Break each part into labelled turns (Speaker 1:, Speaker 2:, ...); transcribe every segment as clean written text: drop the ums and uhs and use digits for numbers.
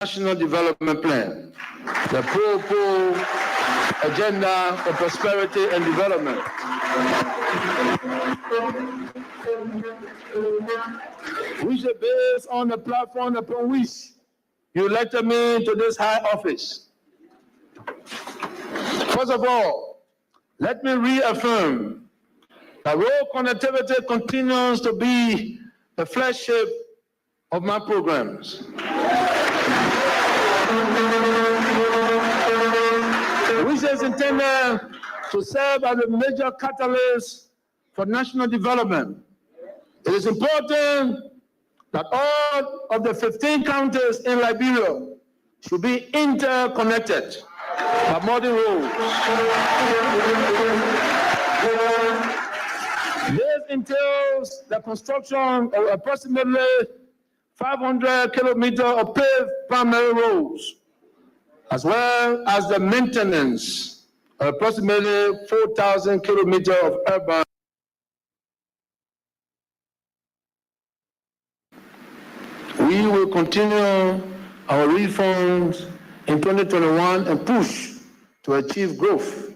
Speaker 1: National Development Plan, the Pro Agenda for Prosperity and Development. Which is based on the platform upon which you elected me to this high office. First of all, let me reaffirm that road connectivity continues to be the flagship of my programs. Which is intended to serve as a major catalyst for national development. It is important that all of the 15 counties in Liberia should be interconnected by modern roads. This entails the construction of approximately 500 kilometers of paved primary roads, as well as the maintenance of approximately 4,000 kilometers of urban. We will continue our reforms in 2021 and push to achieve growth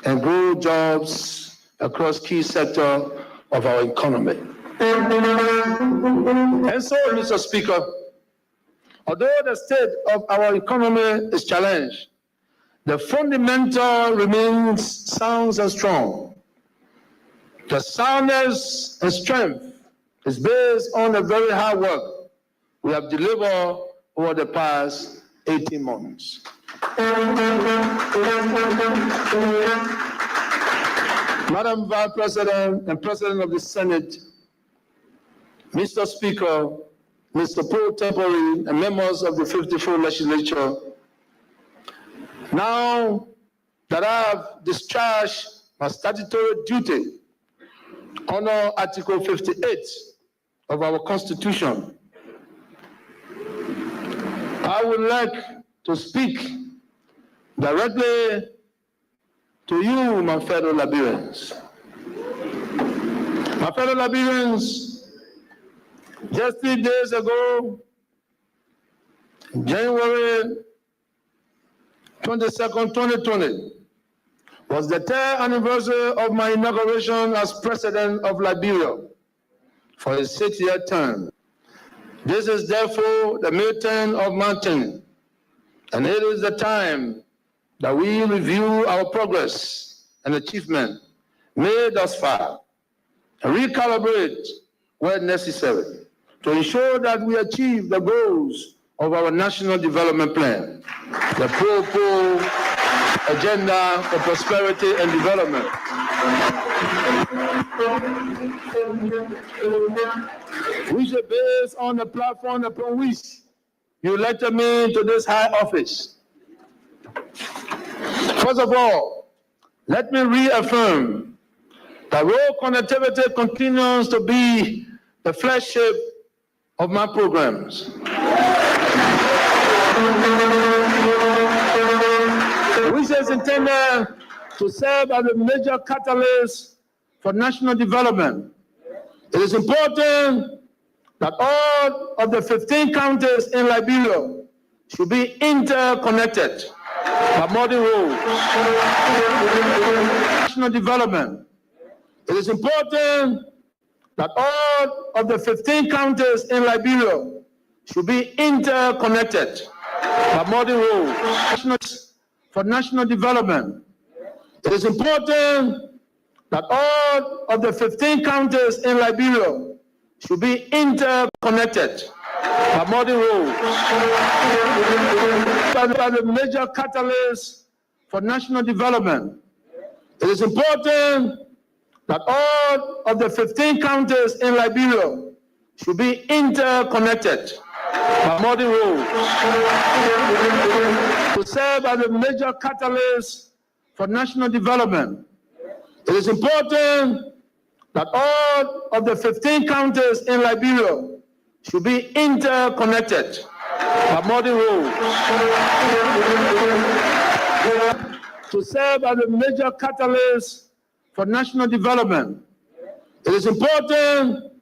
Speaker 1: and grow jobs across key sectors of our economy. And so, Mr. Speaker, although the state of our economy is challenged, the fundamental remains sound and strong. The soundness and strength is based on the very hard work we have delivered over the past 18 months. Madam Vice President and President of the Senate, Mr. Speaker, Mr. Pro Tempore, and members of the 54th Legislature, now that I have discharged my statutory duty under Article 58 of our Constitution, I would like to speak directly to you, my fellow Liberians. My fellow Liberians, just 3 days ago, January 22nd, 2020, was the 3rd anniversary of my inauguration as President of Liberia for a 6-year term. This is therefore the midterm of my tenure, and it is the time that we review our progress and achievement made thus far, and recalibrate where necessary to ensure that we achieve the goals of our National Development Plan, the Pro Agenda for Prosperity and Development. Which is based on the platform upon which you elected me to this high office. First of all, let me reaffirm that road connectivity continues to be the flagship of my programs. Which is intended to serve as a major catalyst for national development. It is important that all of the 15 counties in Liberia should be interconnected by modern roads. National development. It is important that all of the 15 counties in Liberia should be interconnected by modern roads for national development. It is important that all of the 15 counties in Liberia should be interconnected by modern roads. As a major catalyst for national development. It is important that all of the 15 counties in Liberia should be interconnected by modern roads to serve as a major catalyst for national development. It is important that all of the 15 counties in Liberia should be interconnected by modern roads to serve as a major catalyst for national development. It is important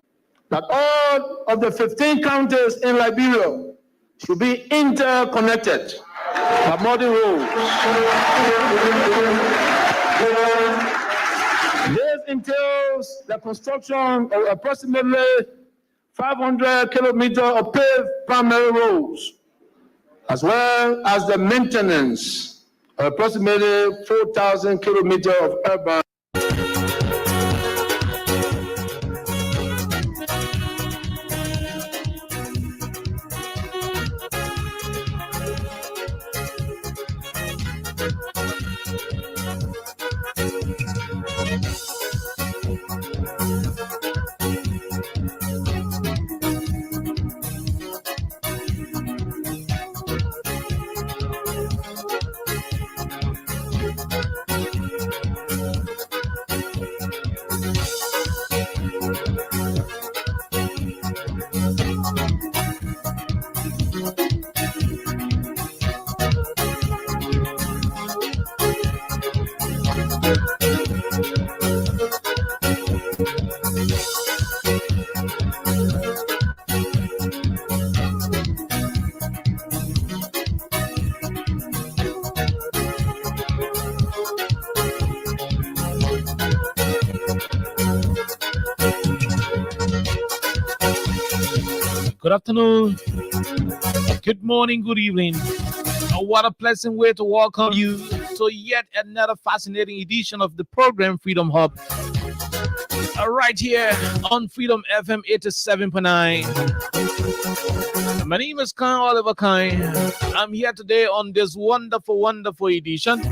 Speaker 1: that all of the 15 counties in Liberia should be interconnected by modern roads. This entails the construction of approximately 500 kilometers of paved primary roads, as well as the maintenance of approximately 4,000 kilometers of urban.
Speaker 2: Good afternoon, good morning, good evening. What a pleasant way to welcome you to yet another fascinating edition of the program Freedom Hub. Right here on Freedom FM 87.9. My name is Khan Oliver Khan. I'm here today on this wonderful edition,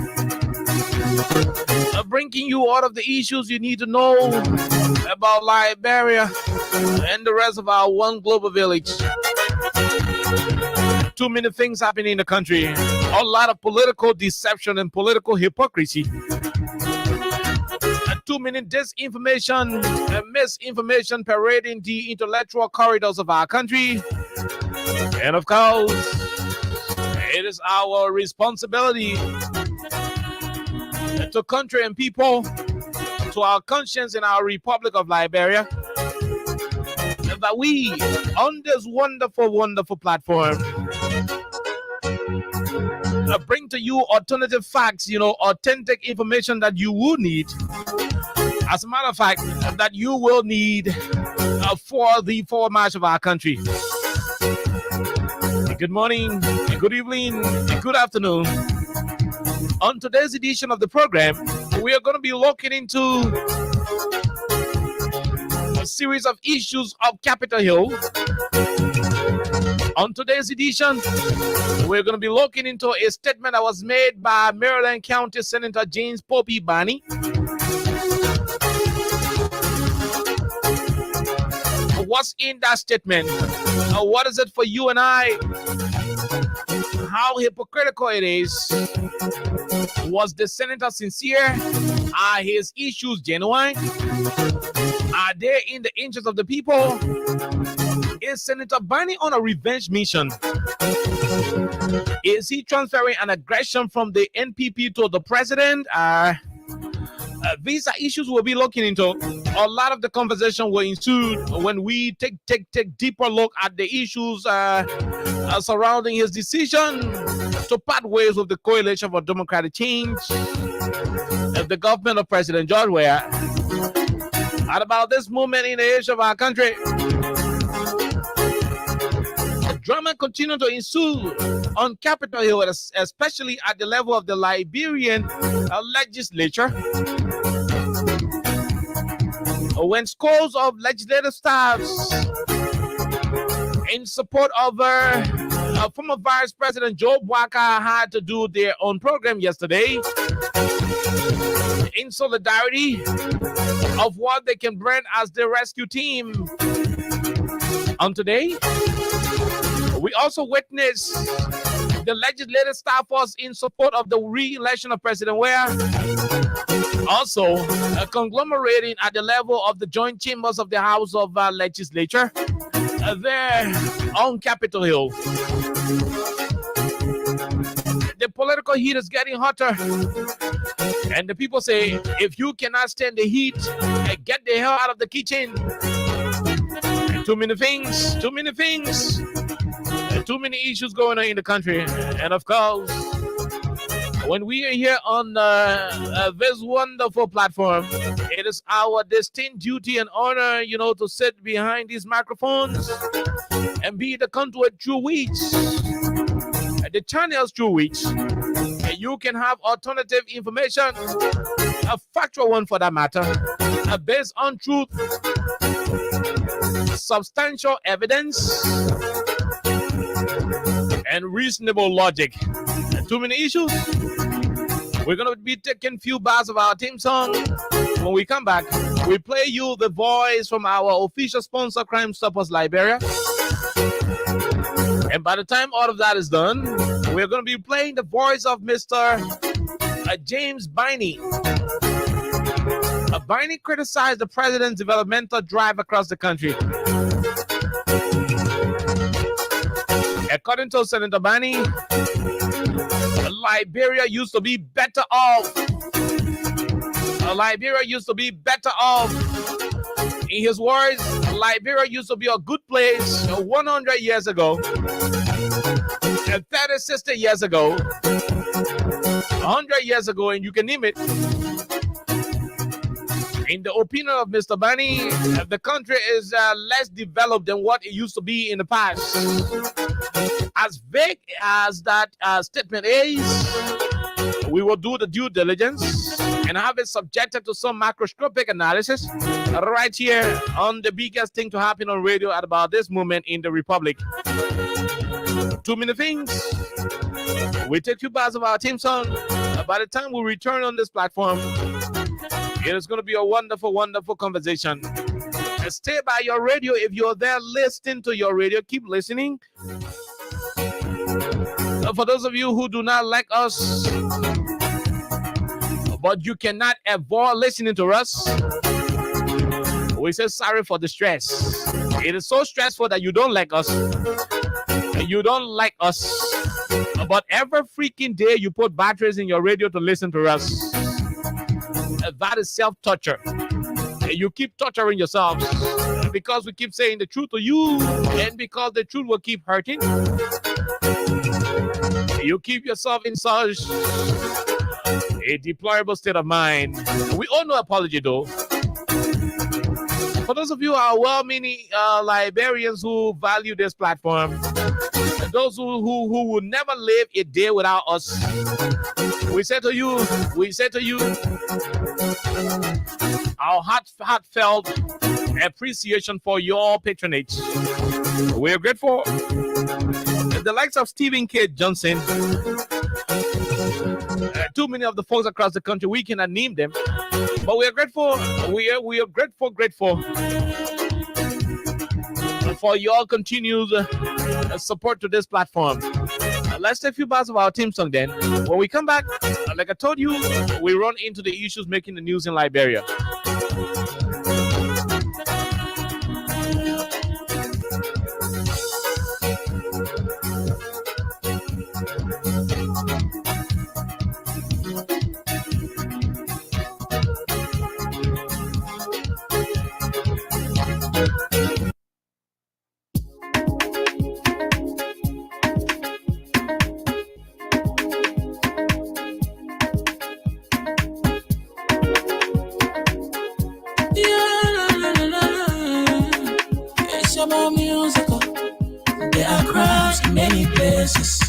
Speaker 2: bringing you all of the issues you need to know about Liberia and the rest of our one global village. Too many things happening in the country. A lot of political deception and political hypocrisy. Too many disinformation and misinformation parading the intellectual corridors of our country. And of course, it is our responsibility to country and people, to our conscience in our Republic of Liberia, that we, on this wonderful platform, bring to you alternative facts, authentic information that you will need. As a matter of fact, that you will need for the forward march of our country. Good morning, good evening, good afternoon. On today's edition of the program, we are going to be looking into a series of issues of Capitol Hill. On today's edition, we're going to be looking into a statement that was made by Maryland County Senator James Pope Bani. What's in that statement? What is it for you and I? How hypocritical it is? Was the senator sincere? Are his issues genuine? Are they in the interest of the people? Is Senator Bani on a revenge mission? Is he transferring an aggression from the NPP to the president? These are issues we'll be looking into. A lot of the conversation will ensue when we take deeper look at the issues surrounding his decision to part ways with the Coalition for Democratic Change of the government of President George Weah. At about this moment in the history of our country, drama continues to ensue on Capitol Hill, especially at the level of the Liberian legislature, when scores of legislative staffs in support of former Vice President Joe Bwaka had to do their own program yesterday in solidarity of what they can brand as the rescue team. On today, we also witnessed the legislative staff was in support of the re-election of President Weah, also conglomerating at the level of the joint chambers of the House of Legislature there on Capitol Hill. The political heat is getting hotter, and the people say, if you cannot stand the heat, get the hell out of the kitchen. Too many things Too many issues going on in the country. And of course, when we are here on this wonderful platform, it is our distinct duty and honor, to sit behind these microphones and be the conduit through which, the channels through which you can have alternative information, a factual one for that matter, based on truth, substantial evidence, and reasonable logic. Too many issues. We're going to be taking a few bars of our theme song. When we come back, we play you the voice from our official sponsor, Crime Stoppers Liberia. And by the time all of that is done, we're going to be playing the voice of Mr. James Biney. Biney criticized the president's developmental drive across the country. According to Senator Biney, Liberia used to be better off. Liberia used to be better off. In his words, Liberia used to be a good place 100 years ago, 30, 60 years ago, 100 years ago, and you can name it. In the opinion of Mr. Biney, the country is less developed than what it used to be in the past. As vague as that statement is, we will do the due diligence and have it subjected to some macroscopic analysis right here on the biggest thing to happen on radio at about this moment in the Republic. Too many things. We take 2 bars of our theme song. By the time we return on this platform, it is going to be a wonderful, wonderful conversation. Stay by your radio. If you're there listening to your radio, keep listening. For those of you who do not like us, but you cannot avoid listening to us, we say sorry for the stress. It is so stressful that you don't like us. You don't like us. But every freaking day you put batteries in your radio to listen to us. That is self-torture. You keep torturing yourselves because we keep saying the truth to you, and because the truth will keep hurting. You keep yourself in such a deplorable state of mind. We owe no apology, though. For those of you who are well-meaning Liberians who value this platform, and those who will never live a day without us, we say to you, our heartfelt appreciation for your patronage. We're grateful. The likes of Stephen K. Johnson, too many of the folks across the country, we cannot name them, but we are grateful. We are grateful for your continued support to this platform. Let's take a few bars of our theme song then. When we come back, like I told you, we run into the issues making the news in Liberia.
Speaker 3: There are crowds in many places,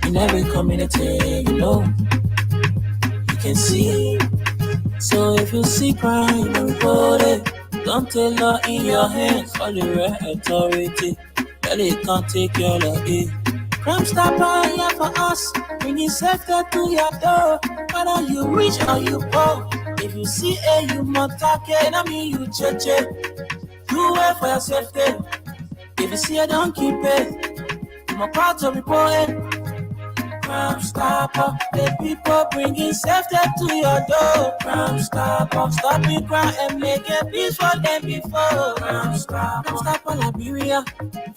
Speaker 3: in every community, you can see. So if you see crime, report it. Don't take law in your hands, all the right authority. Really can't take your law in. Crime Stopper here for us, bringing safety to your door. Whether you rich or you poor, if you see a human talking, I mean you check. Do it for your safety. If you see it, don't keep it. I'm about to report it. Crime Stopper, the people bringing safety to your door. Crime Stopper, stopping crime and making peace for them before. Crime Stopper, Liberia.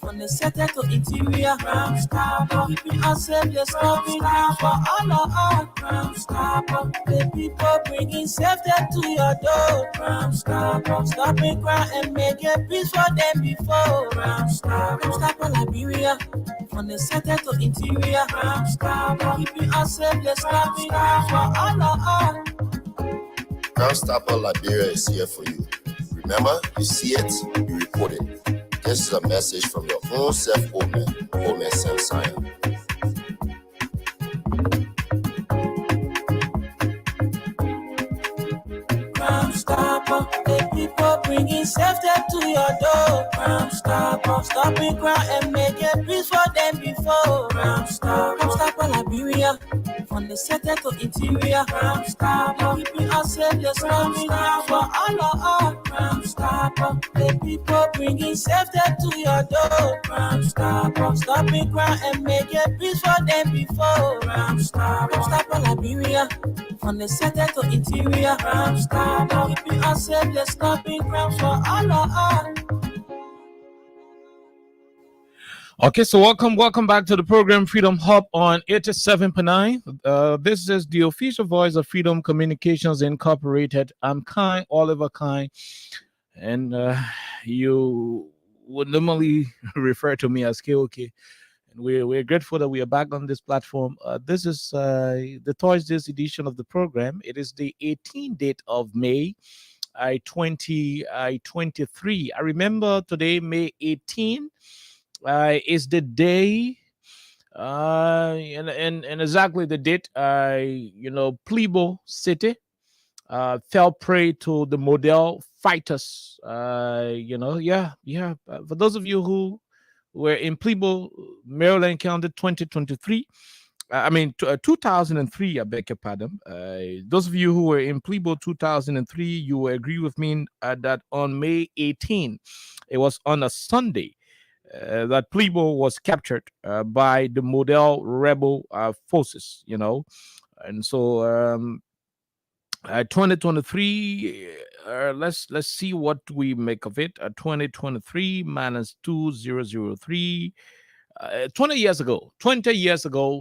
Speaker 3: From the center to interior, Crown Stopper. Keeping us safe, just coming down for all of us. Crown Stopper. The people bringing safety to your door. Crown Stopper. Stopping crime and making peace for them before. Crown Stopper. Crown Stopper Liberia. From the center to interior, Crown Stopper. Keeping us safe, just coming down for all of us.
Speaker 4: Crown Stopper Liberia is here for you. Remember, you see it, you report it. This is a message from your own self, Omen Sam Sion.
Speaker 3: Crime Stopper, the people bringing safety to your door. Crime Stopper, stopping crime and making peace for them before. Crime Stopper Liberia. From the center to interior, Crime Stopper. Keeping us safe, just coming down for all of us. Crime Stopper. The people bringing safety to your door. Crime Stopper. Stopping crime and making peace for them before. Crime Stopper Liberia. From the center to interior, Crime Stopper. Keeping us safe, just stopping crime for all of us.
Speaker 2: Okay, so welcome back to the program Freedom Hub on 87.9. This is the official voice of Freedom Communications Incorporated. I'm Oliver Kine, and you would normally refer to me as KOK. And we're grateful that we are back on this platform. This is the Thursday's edition of the program. It is the 18th date of May, 2023. I remember today, May 18. Is the day and exactly the date Plebo City fell prey to the Model fighters. For those of you who were in Plebo, Maryland County 2023, 2003, I beg your pardon. Those of you who were in Plebo 2003, you will agree with me that on May 18, it was on a Sunday, that Plebo was captured by the Model rebel forces, and so 2023. Let's see what we make of it. 2023 minus 2003. 20 years ago,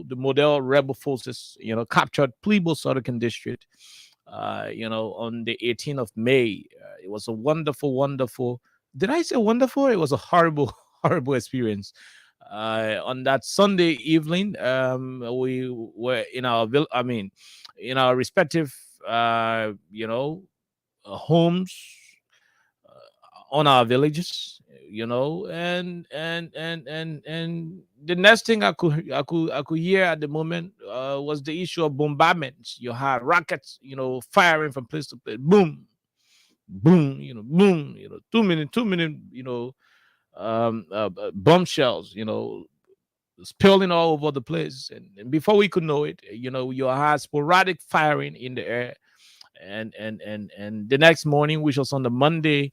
Speaker 2: the Model rebel forces, captured Plebo Southern District, on the 18th of May. It was a wonderful. Did I say wonderful? It was a horrible experience. On that Sunday evening, we were in our respective homes, on our villages, and the next thing I could hear at the moment was the issue of bombardments. You had rockets, firing from place to place, boom, boom, boom, 2 minute, bombshells, spilling all over the place, and before we could know it, you had sporadic firing in the air, and the next morning, which was on the Monday,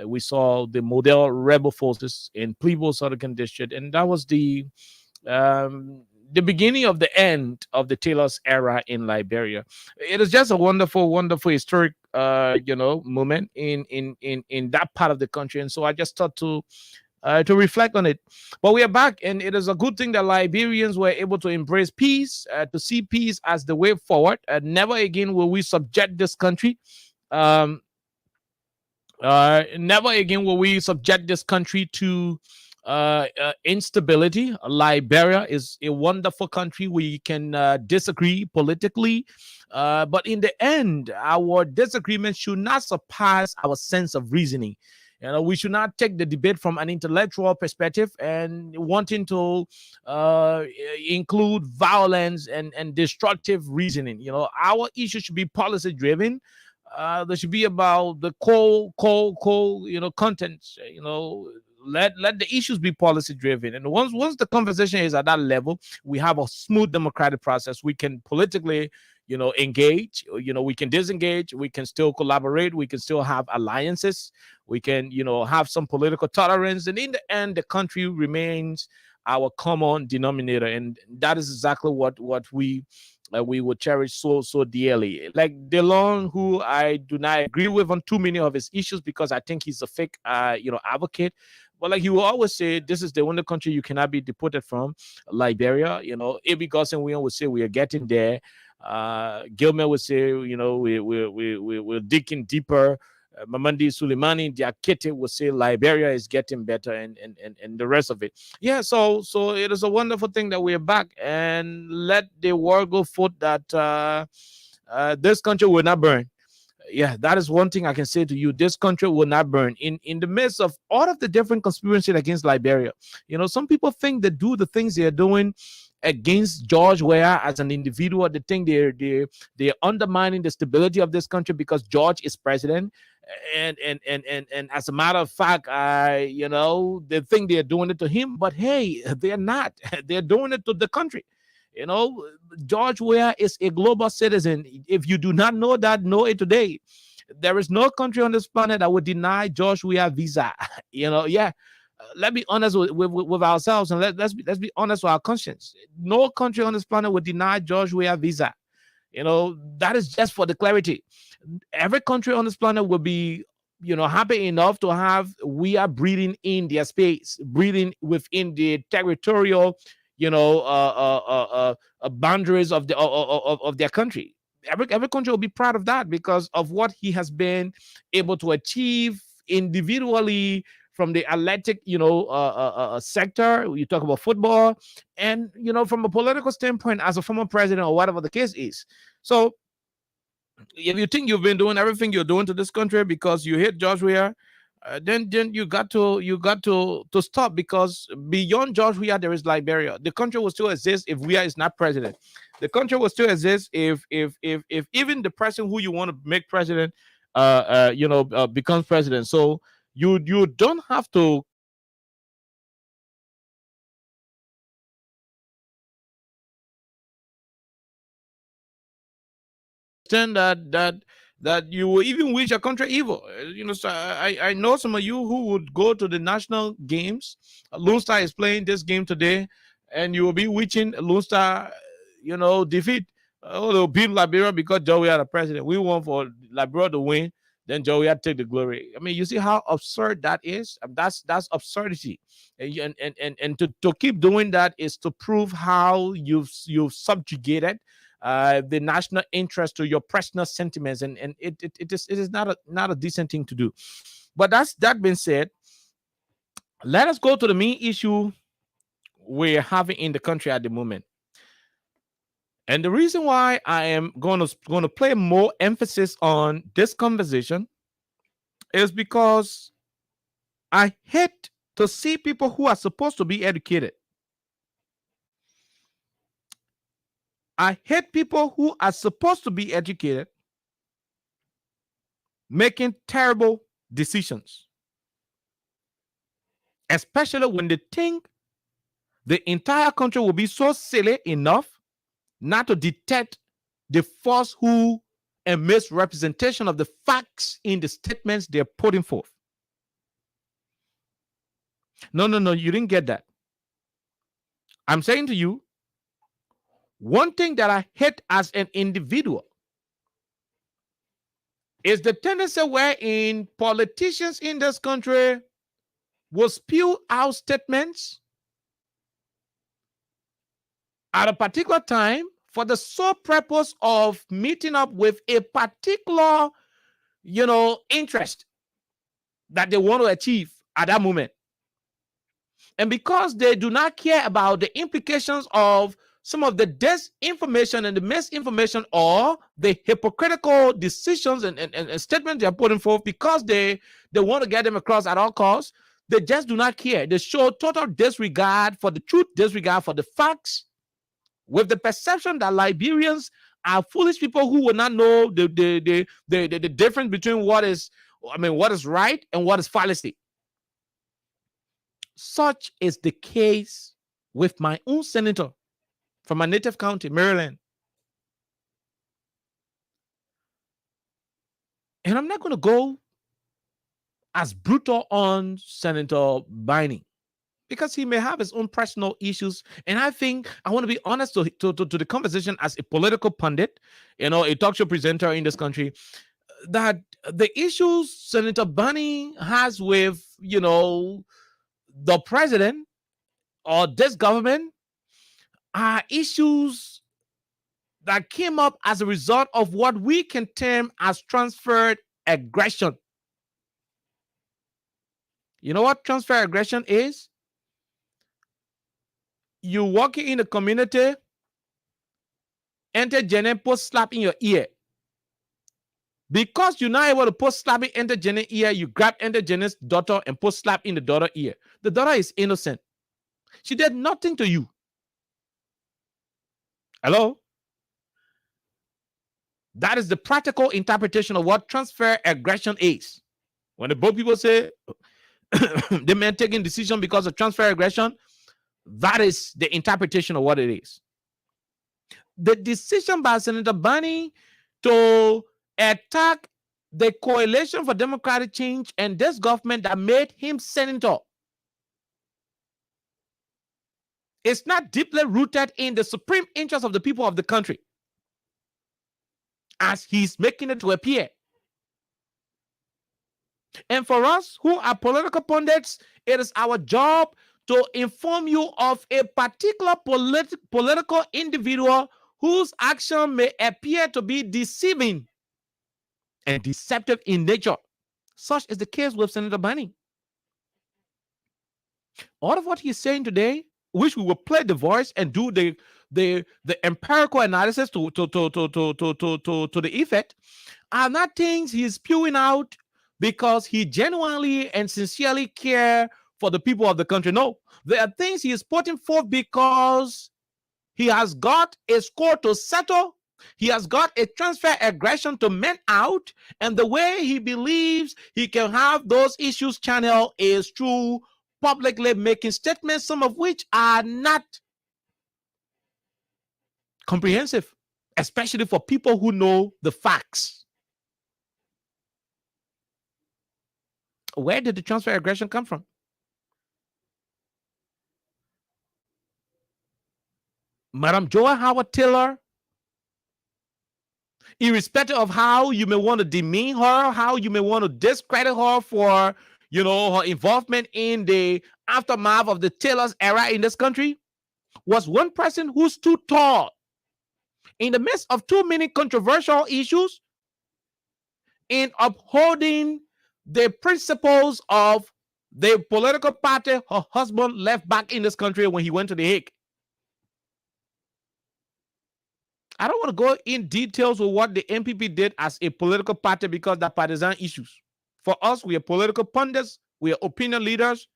Speaker 2: we saw the Model rebel forces in Plebo Southern District, and that was the beginning of the end of the Taylor's era in Liberia. It is just a wonderful historic moment in that part of the country, and so I just thought to reflect on it. But we are back, and it is a good thing that Liberians were able to embrace peace, to see peace as the way forward. Never again will we subject this country. Never again will we subject this country to instability. Liberia is a wonderful country. We can disagree politically, but in the end, our disagreement should not surpass our sense of reasoning. We should not take the debate from an intellectual perspective and wanting to include violence and destructive reasoning. Our issue should be policy driven. There should be about the core, contents. Let the issues be policy driven. And once the conversation is at that level, we have a smooth democratic process. We can politically, engage, we can disengage, we can still collaborate, we can still have alliances, we can, have some political tolerance. And in the end, the country remains our common denominator. And that is exactly what we would cherish so dearly. Like DeLong, who I do not agree with on too many of his issues because I think he's a fake, advocate. But like he will always say, this is the only country you cannot be deported from, Liberia. Aby Gosson would say we are getting there. Gilmer would say, we're digging deeper. Mamandi Suleimani Diakite would say Liberia is getting better, and the rest of it. Yeah, so it is a wonderful thing that we're back, and let the world go forth that this country will not burn. Yeah, that is one thing I can say to you. This country will not burn. In the midst of all of the different conspiracies against Liberia, some people think they do the things they're doing against George Weah as an individual. They think they're undermining the stability of this country because George is president. And as a matter of fact, they think they're doing it to him, but hey, they're not. They're doing it to the country. George Weah is a global citizen. If you do not know that, know it today. There is no country on this planet that would deny George Weah visa. Let's be honest with ourselves, and let's be honest with our conscience. No country on this planet would deny George Weah visa. That is just for the clarity. Every country on this planet will be, happy enough to have Weah breathing in their space, breathing within the territorial, boundaries of their country. Every country will be proud of that because of what he has been able to achieve individually from the athletic, sector. You talk about football, and from a political standpoint, as a former president or whatever the case is. So, if you think you've been doing everything you're doing to this country because you hate George Weah, then you got to stop, because beyond George Weah there is Liberia. The country will still exist if Weah is not president. The country will still exist if even the person who you want to make president becomes president. So you don't have to understand that you will even wish a country evil. So I know some of you who would go to the national games. Lone Star is playing this game today, and you will be wishing Lone Star, defeat. They'll beat Liberia because Joe Weah the president. We want for Liberia to win, then Joe Weah take the glory. I mean, you see how absurd that is? That's absurdity, and to keep doing that is to prove how you've subjugated the national interest to your personal sentiments, and it is not a decent thing to do. But that being said, let us go to the main issue we're having in the country at the moment. And the reason why I am going to play more emphasis on this conversation is because I hate to see people who are supposed to be educated. I hate people who are supposed to be educated making terrible decisions, especially when they think the entire country will be so silly enough not to detect the falsehood and misrepresentation of the facts in the statements they're putting forth. No, you didn't get that. I'm saying to you, one thing that I hate as an individual is the tendency wherein politicians in this country will spew out statements at a particular time for the sole purpose of meeting up with a particular, interest that they want to achieve at that moment. And because they do not care about the implications of some of the disinformation and the misinformation or the hypocritical decisions and statements they're putting forth, because they want to get them across at all costs, they just do not care. They show total disregard for the truth, disregard for the facts, with the perception that Liberians are foolish people who will not know the difference between what is right and what is fallacy. Such is the case with my own senator from my native county, Maryland. And I'm not going to go as brutal on Senator Biney, because he may have his own personal issues. And I think I want to be honest to the conversation as a political pundit, a talk show presenter in this country, that the issues Senator Biney has with, the president or this government are issues that came up as a result of what we can term as transferred aggression. You know what transfer aggression is? You walking in the community, enter Jenny, post slap in your ear. Because you're not able to post slap in enter Jenny's ear, you grab enter Jenny's daughter and post slap in the daughter's ear. The daughter is innocent. She did nothing to you. Hello? That is the practical interpretation of what transfer aggression is. When the both people say the man taking decision because of transfer aggression, that is the interpretation of what it is. The decision by Senator Bunny to attack the Coalition for Democratic Change and this government that made him senator is not deeply rooted in the supreme interest of the people of the country, as he's making it to appear. And for us who are political pundits, it is our job to inform you of a particular political individual whose action may appear to be deceiving and deceptive in nature. Such is the case with Senator Bunny. All of what he's saying today, which we will play the voice and do the empirical analysis to the effect, are not things he's spewing out because he genuinely and sincerely cares for the people of the country. No, there are things he is putting forth because he has got a score to settle. He has got a transfer aggression to mend out, and the way he believes he can have those issues channeled is through publicly making statements, some of which are not comprehensive, especially for people who know the facts. Where did the transfer aggression come from? Madam Joy Howard Taylor, irrespective of how you may want to demean her, how you may want to discredit her for, her involvement in the aftermath of the Taylor's era in this country, was one person who stood tall in the midst of too many controversial issues in upholding the principles of the political party her husband left back in this country when he went to The Hague. I don't want to go in details with what the NPP did as a political party because they're partisan issues. For us, we are political pundits, we are opinion leaders,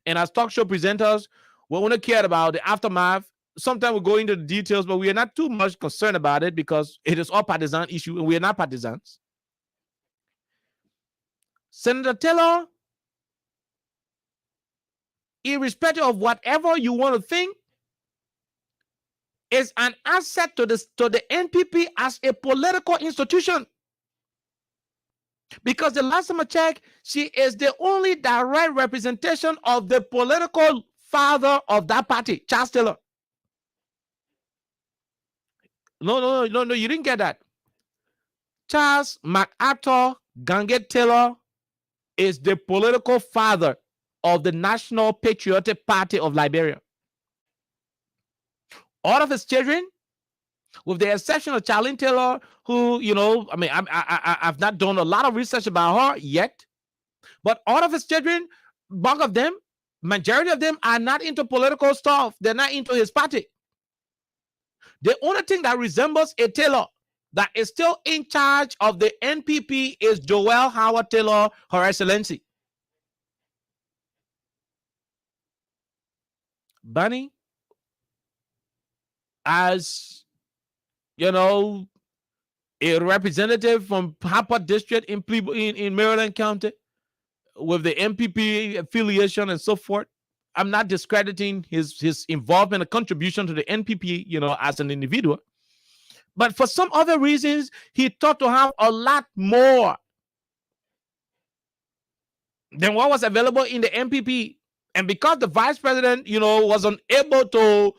Speaker 2: and as talk show presenters, we only care about the aftermath. Sometimes we go into the details, but we are not too much concerned about it because it is all partisan issue, and we are not partisans. Senator Taylor, irrespective of whatever you want to think, is an asset to the NPP as a political institution. Because the last time I checked, she is the only direct representation of the political father of that party, Charles Taylor. No, you didn't get that. Charles MacArthur Ganget Taylor is the political father of the National Patriotic Party of Liberia. All of his children, with the exception of Charlene Taylor, who, I've not done a lot of research about her yet, but all of his children, bulk of them, majority of them are not into political stuff. They're not into his party. The only thing that resembles a Taylor that is still in charge of the NPP is Joel Howard Taylor, Her Excellency. Bunny, as a representative from Harper District in Maryland County with the NPP affiliation and so forth, I'm not discrediting his involvement and contribution to the NPP, as an individual. But for some other reasons, he thought to have a lot more than what was available in the NPP. And because the vice president, was unable to,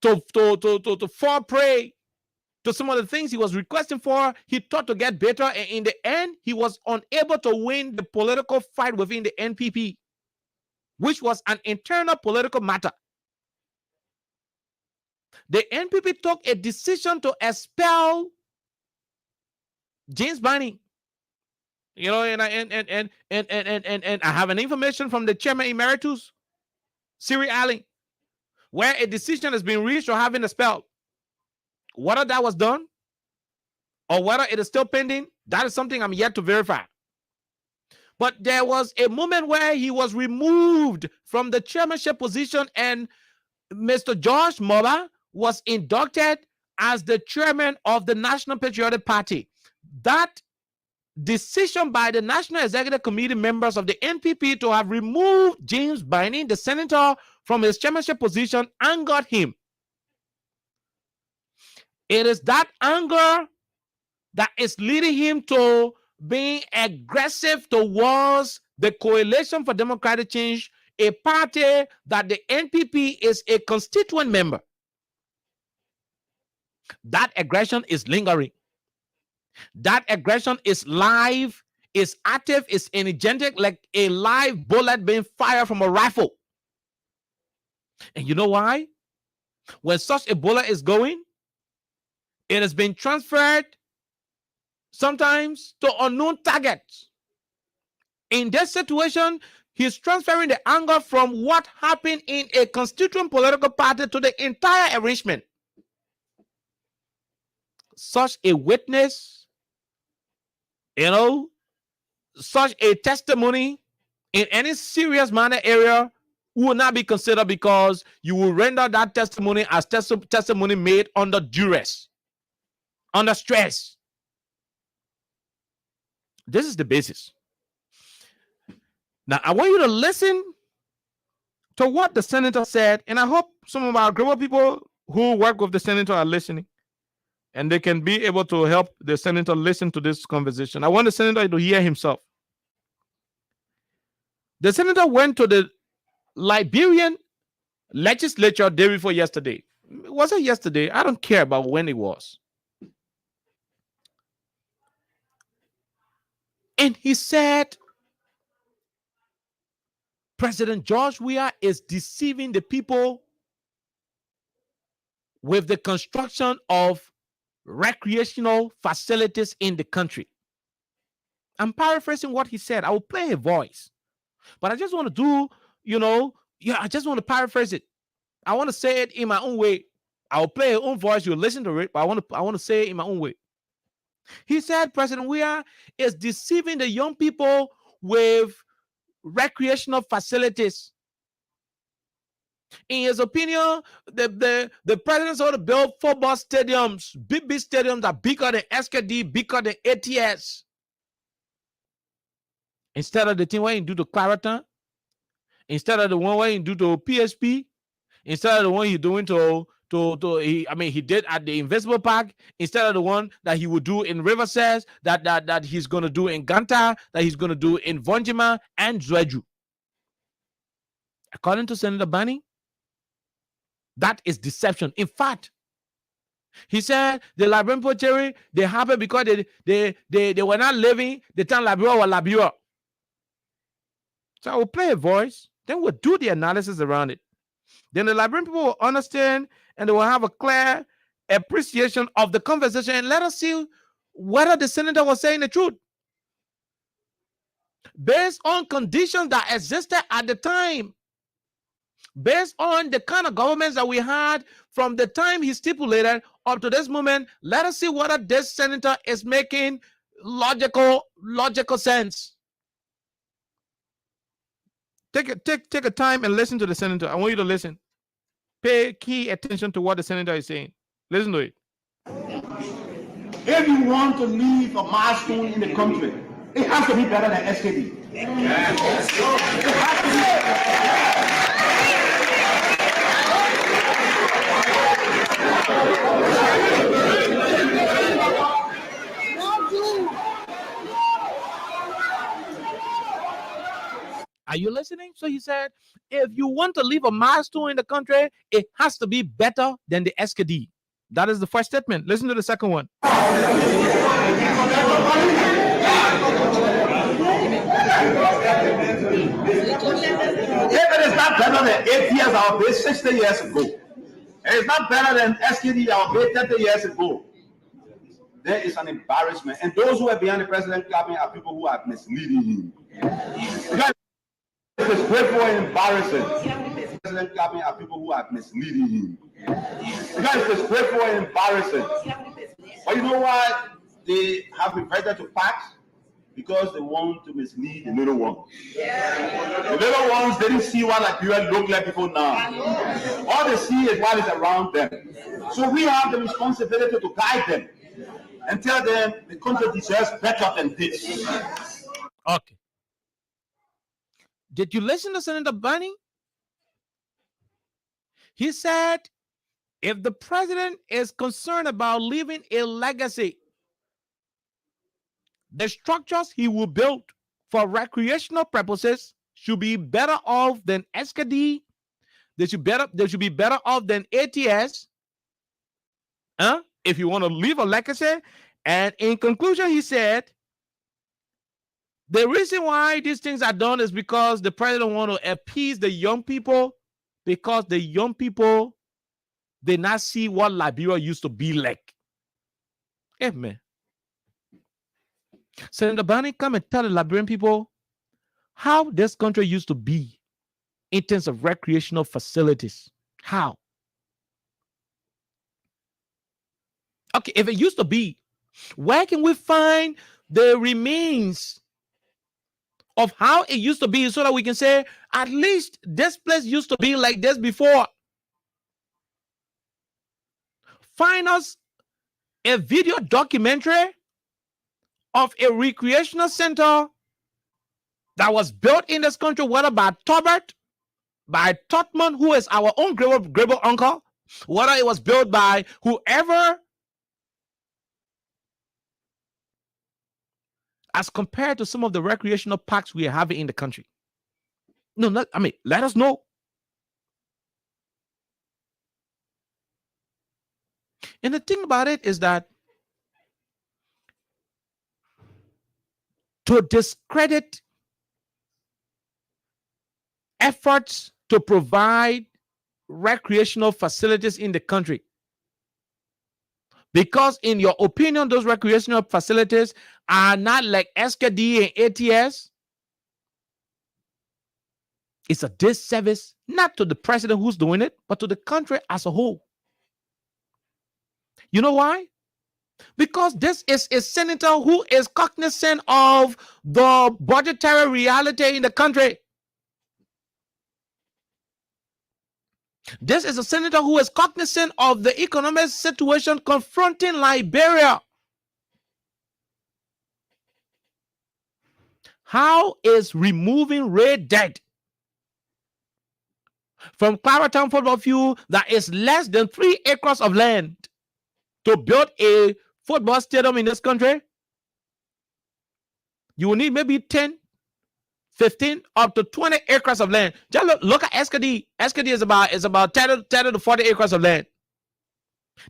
Speaker 2: to fall prey to some of the things he was requesting for, he thought to get better. And in the end, he was unable to win the political fight within the NPP. which was an internal political matter. The NPP took a decision to expel James Bani. You know, and I have an information from the chairman emeritus, Siri Ali, where a decision has been reached or having expelled. Whether that was done or whether it is still pending, that is something I'm yet to verify. But there was a moment where he was removed from the chairmanship position and Mr. George Moba was inducted as the chairman of the National Patriotic Party. That decision by the National Executive Committee members of the NPP to have removed James Bani, the senator, from his chairmanship position angered him. It is that anger that is leading him to being aggressive towards the Coalition for Democratic Change, a party that the NPP is a constituent member. That aggression is lingering. That aggression is live, is active, is energetic, like a live bullet being fired from a rifle. And you know why? When such a bullet is going, it has been transferred sometimes to unknown targets. In this situation, he's transferring the anger from what happened in a constituent political party to the entire arrangement. Such a witness, you know, such a testimony in any serious matter area will not be considered, because you will render that testimony as testimony made under duress, under stress. This is the basis. Now, I want you to listen to what the senator said, and I hope some of our global people who work with the senator are listening, and they can be able to help the senator listen to this conversation. I want the senator to hear himself. The senator went to the Liberian legislature day before yesterday. Was it yesterday? I don't care about when it was. And he said, President George Weah is deceiving the people with the construction of recreational facilities in the country. I'm paraphrasing what he said. I will play a voice, but I just want to do, I just want to paraphrase it. I want to say it in my own way. I'll play your own voice. You'll listen to it, but I want to say it in my own way. He said President Weah is deceiving the young people with recreational facilities. In his opinion, the president ought to build football stadiums, big stadiums that are bigger than SKD, bigger than ATS. Instead of the thing where you do to Clariton, instead of the one where you do to PSP, instead of the one you're doing he did at the Invisible Park, instead of the one that he would do in Riverside, that he's going to do in Ganta, that he's going to do in Vonjima and Zweju. According to Senator Bani, that is deception. In fact, he said the Liberian people, they happened because they were not living the time Liberia was Liberia. So I will play a voice, then we'll do the analysis around it. Then the Liberian people will understand and they will have a clear appreciation of the conversation, and let us see whether the senator was saying the truth. Based on conditions that existed at the time, based on the kind of governments that we had from the time he stipulated up to this moment, let us see whether this senator is making logical sense. Take a time and listen to the senator. I want you to listen. Pay key attention to what the senator is saying. Listen to it.
Speaker 5: If you want to leave a milestone in the country, it has to be better than SKD. It has
Speaker 2: Are you listening? So he said, if you want to leave a milestone in the country, it has to be better than the SKD. That is the first statement. Listen to the second one.
Speaker 5: If not better than ATS I was paid 60 years ago. It's not better than SKD I was paid 30 years ago. There is an embarrassment. And those who are behind the president clapping are people who are misleading him. Because it's disgraceful and embarrassing. President clapping are people who are misleading him. Because it's disgraceful and embarrassing. But you know why they have reverted to PACs? Because they want to mislead the little ones. The little ones didn't see what Liberia look like before now. All they see is what is around them. So we have the responsibility to guide them and tell them the country deserves better than this.
Speaker 2: Okay. Did you listen to Senator Bunny? He said, if the president is concerned about leaving a legacy, the structures he will build for recreational purposes should be better off than SKD. They should be better off than ATS. If you want to leave a legacy. And in conclusion, he said, the reason why these things are done is because the president want to appease the young people, because the young people did not see what Liberia used to be like. Amen. Senator Bunny, come and tell the Liberian people how this country used to be in terms of recreational facilities. How? Okay, if it used to be, where can we find the remains of how it used to be so that we can say, at least this place used to be like this before? Find us a video documentary of a recreational center that was built in this country, whether by Tobert, by Totman, who is our own Grable uncle, whether it was built by whoever, as compared to some of the recreational parks we are having in the country. No, let us know. And the thing about it is that to discredit efforts to provide recreational facilities in the country, because in your opinion, those recreational facilities are not like SKD and ATS, it's a disservice, not to the president who's doing it, but to the country as a whole. You know why? Because this is a senator who is cognizant of the budgetary reality in the country. This is a senator who is cognizant of the economic situation confronting Liberia. How is removing red debt from Claratown football field that is less than 3 acres of land to build a football stadium in this country? You will need maybe 10, 15, up to 20 acres of land. Just look at SKD. SKD is about 10 to 40 acres of land.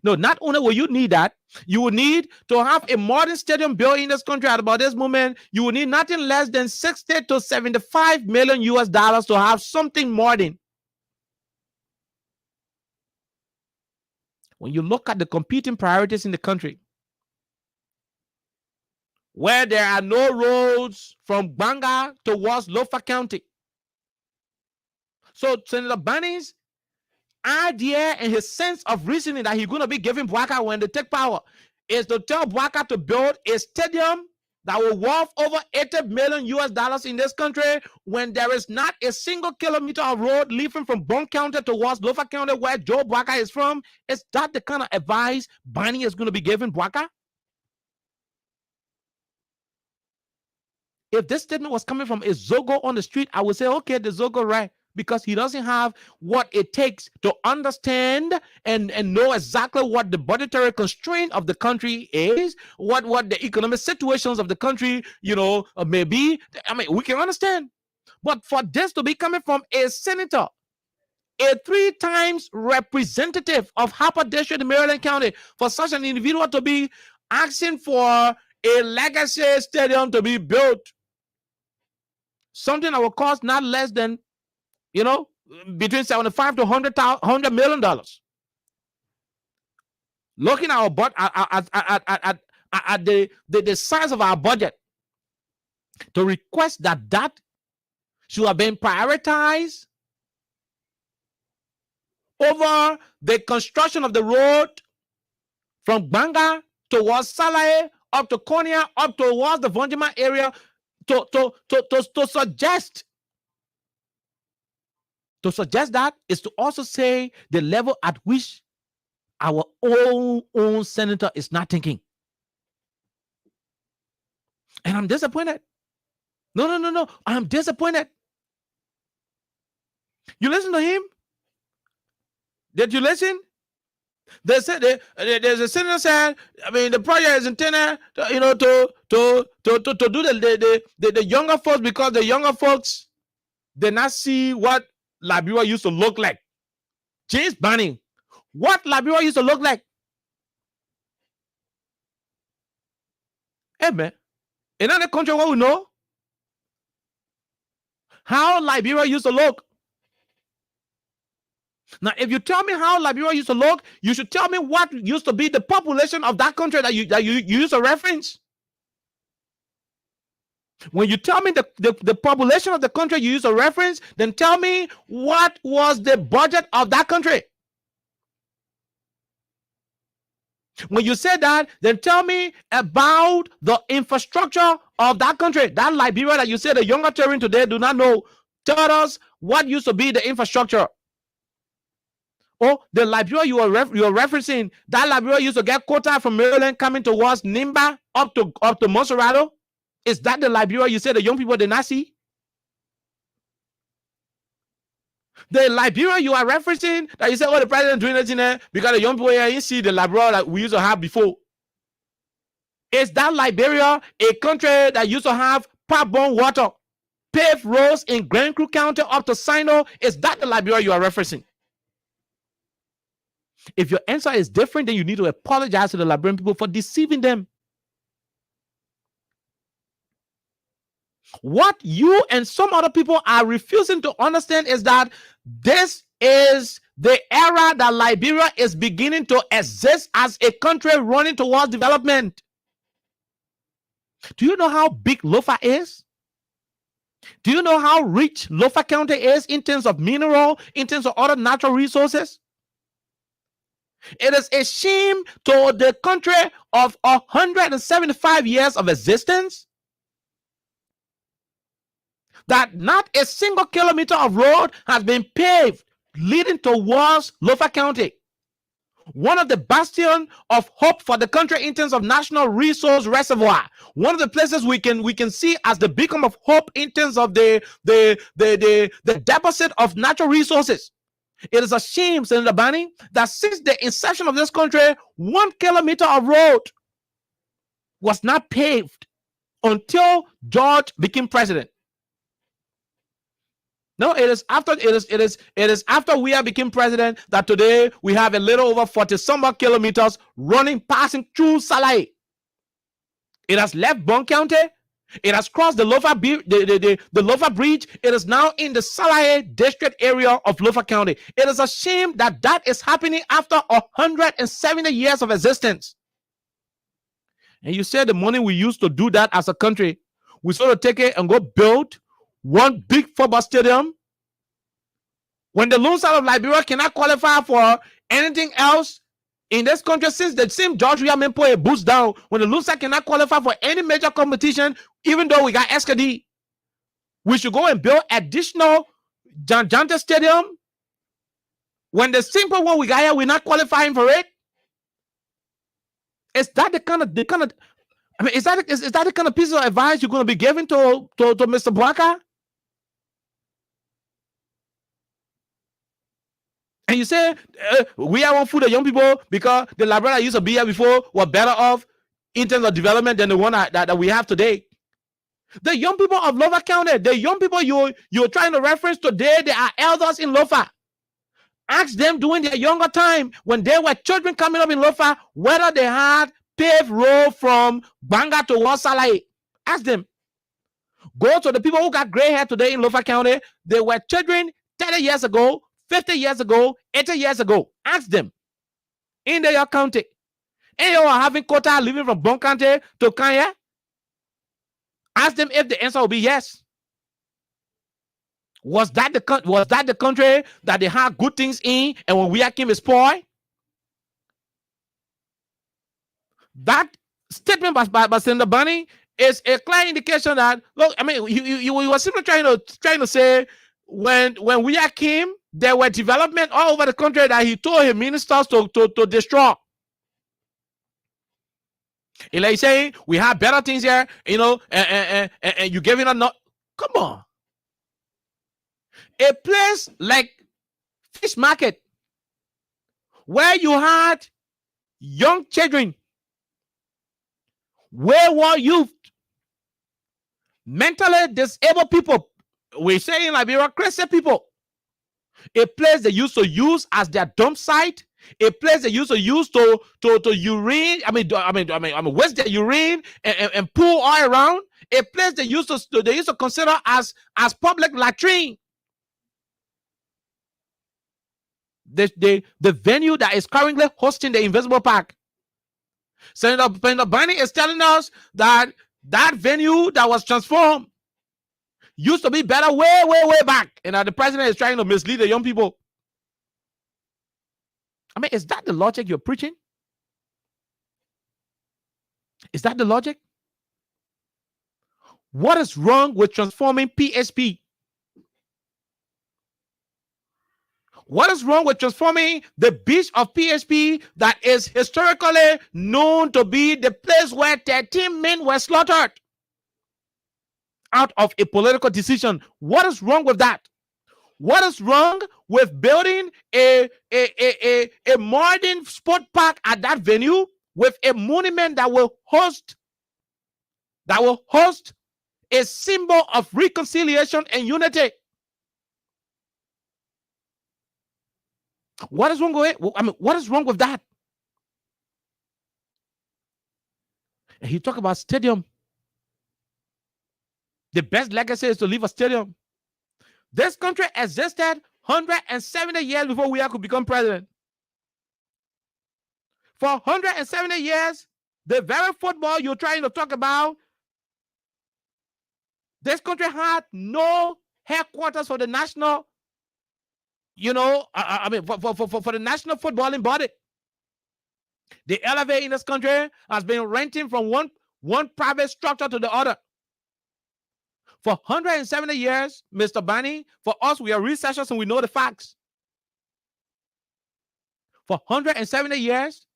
Speaker 2: No, not only will you need that, you will need to have a modern stadium built in this country at about this moment. You will need nothing less than 60 to 75 million US dollars to have something modern. When you look at the competing priorities in the country, where there are no roads from Banga towards Lofa County. So Senator Bunny's idea and his sense of reasoning that he's going to be giving Bwaka when they take power is to tell Bwaka to build a stadium that will worth over 80 million US dollars in this country when there is not a single kilometer of road leaving from Bon County towards Lofa County where Joe Bwaka is from. Is that the kind of advice Bunny is going to be giving Bwaka? If this statement was coming from a Zogo on the street, I would say, okay, the Zogo right, because he doesn't have what it takes to understand and know exactly what the budgetary constraint of the country is, what the economic situations of the country, may be. I mean, we can understand. But for this to be coming from a senator, a 3 times representative of Harper District in Maryland County, for such an individual to be asking for a legacy stadium to be built, something that will cost not less than, between 75 to $100 million. Looking at our at the size of our budget, to request that should have been prioritized over the construction of the road from Banga towards Salae, up to Konya, up towards the Vonjima area, to suggest that is to also say the level at which our own senator is not thinking. And I'm disappointed. No. I'm disappointed. You listen to him? Did you listen? They said there's a senator said, I mean, the project is intended to do the younger folks, because the younger folks did not see what Liberia used to look like. James Banning, what Liberia used to look like. Hey man, in another country what we know how Liberia used to look. Now, if you tell me how Liberia used to look, you should tell me what used to be the population of that country that you use a reference. When you tell me the population of the country you use a reference, then tell me what was the budget of that country. When you say that, then tell me about the infrastructure of that country. That Liberia that you say the younger children today do not know. Tell us what used to be the infrastructure. Oh, the Liberia you are referencing, that Liberia used to get quota from Maryland coming towards Nimba up to Monserrato. Is that the Liberia you say the young people did not see? The Liberia you are referencing that you say, oh, the president doing it in there because the young people here you see the Liberia that we used to have before. Is that Liberia a country that used to have pipe-borne water, paved roads in Grand Creek County up to Sino? Is that the Liberia you are referencing? If your answer is different, then you need to apologize to the Liberian people for deceiving them. What you and some other people are refusing to understand is that this is the era that Liberia is beginning to exist as a country running towards development. Do you know how big Lofa is? Do you know how rich Lofa County is in terms of mineral, in terms of other natural resources? It is a shame to the country of 175 years of existence that not a single kilometer of road has been paved leading towards Lofa County. One of the bastions of hope for the country in terms of national resource reservoir. One of the places we can see as the beacon of hope in terms of the deposit of natural resources. It is a shame, Senator Bani, that since the inception of this country, 1 kilometer of road was not paved until George became president. No, it is after we have become president that today we have a little over 40-some kilometers passing through Salae. It has left Bon County. It has crossed the Lofa Bridge. It is now in the Salae district area of Lofa County. It is a shame that that is happening after 170 years of existence. And you said the money we used to do that as a country, we sort of take it and go build one big football stadium. When the lone side of Liberia cannot qualify for anything else in this country, since the same George Weah put a boost down, when the lone side cannot qualify for any major competition, even though we got SKD, we should go and build additional Janta Stadium. When the simple one we got here, we're not qualifying for it. Is that the kind of I mean, is that the kind of piece of advice you're going to be giving to Mr. Bwaka? And you say we are one for the young people because the Liberia used to be here before were better off in terms of development than the one that we have today. The young people of Lofa County, the young people you're trying to reference today, they are elders in Lofa. Ask them during their younger time when they were children coming up in Lofa whether they had paved road from Banga to Salae. Ask them. Go to the people who got gray hair today in Lofa County. They were children 30 years ago, 50 years ago, 80 years ago. Ask them in their county. And you are having quota living from Bon County to Kanye. Ask them if the answer will be yes. Was that the country that they had good things in, and when we came is spoiled? That statement by Senator Bunny is a clear indication that, look, I mean, you were simply trying to say when we came, there were development all over the country that he told his ministers to destroy. And like saying we have better things here, you know, and you giving us not. Come on. A place like Fish Market, where you had young children, wayward youth, mentally disabled people, we say in Liberia, crazy people, a place they used to use as their dump site, a place they used to use to urine, waste their urine and pull all around, a place they used to consider as public latrine. The venue that is currently hosting the Invisible Park. Senator Bunny is telling us that venue that was transformed used to be better way back, and that the president is trying to mislead the young people. I mean, is that the logic you're preaching? Is that the logic? What is wrong with transforming PSP? What is wrong with transforming the beach of PSP that is historically known to be the place where 13 men were slaughtered out of a political decision? What is wrong with that? What is wrong with building a modern sport park at that venue with a monument that will host a symbol of reconciliation and unity? What is wrong with it? I mean, what is wrong with that? And he talked about stadium. The best legacy is to leave a stadium. This country existed 170 years before we could become president. For 170 years, the very football you're trying to talk about, this country had no headquarters for the national, for the national footballing body. The LFA in this country has been renting from one private structure to the other. For 170 years, Mr. Bunny, for us, we are researchers and we know the facts. For 170 years,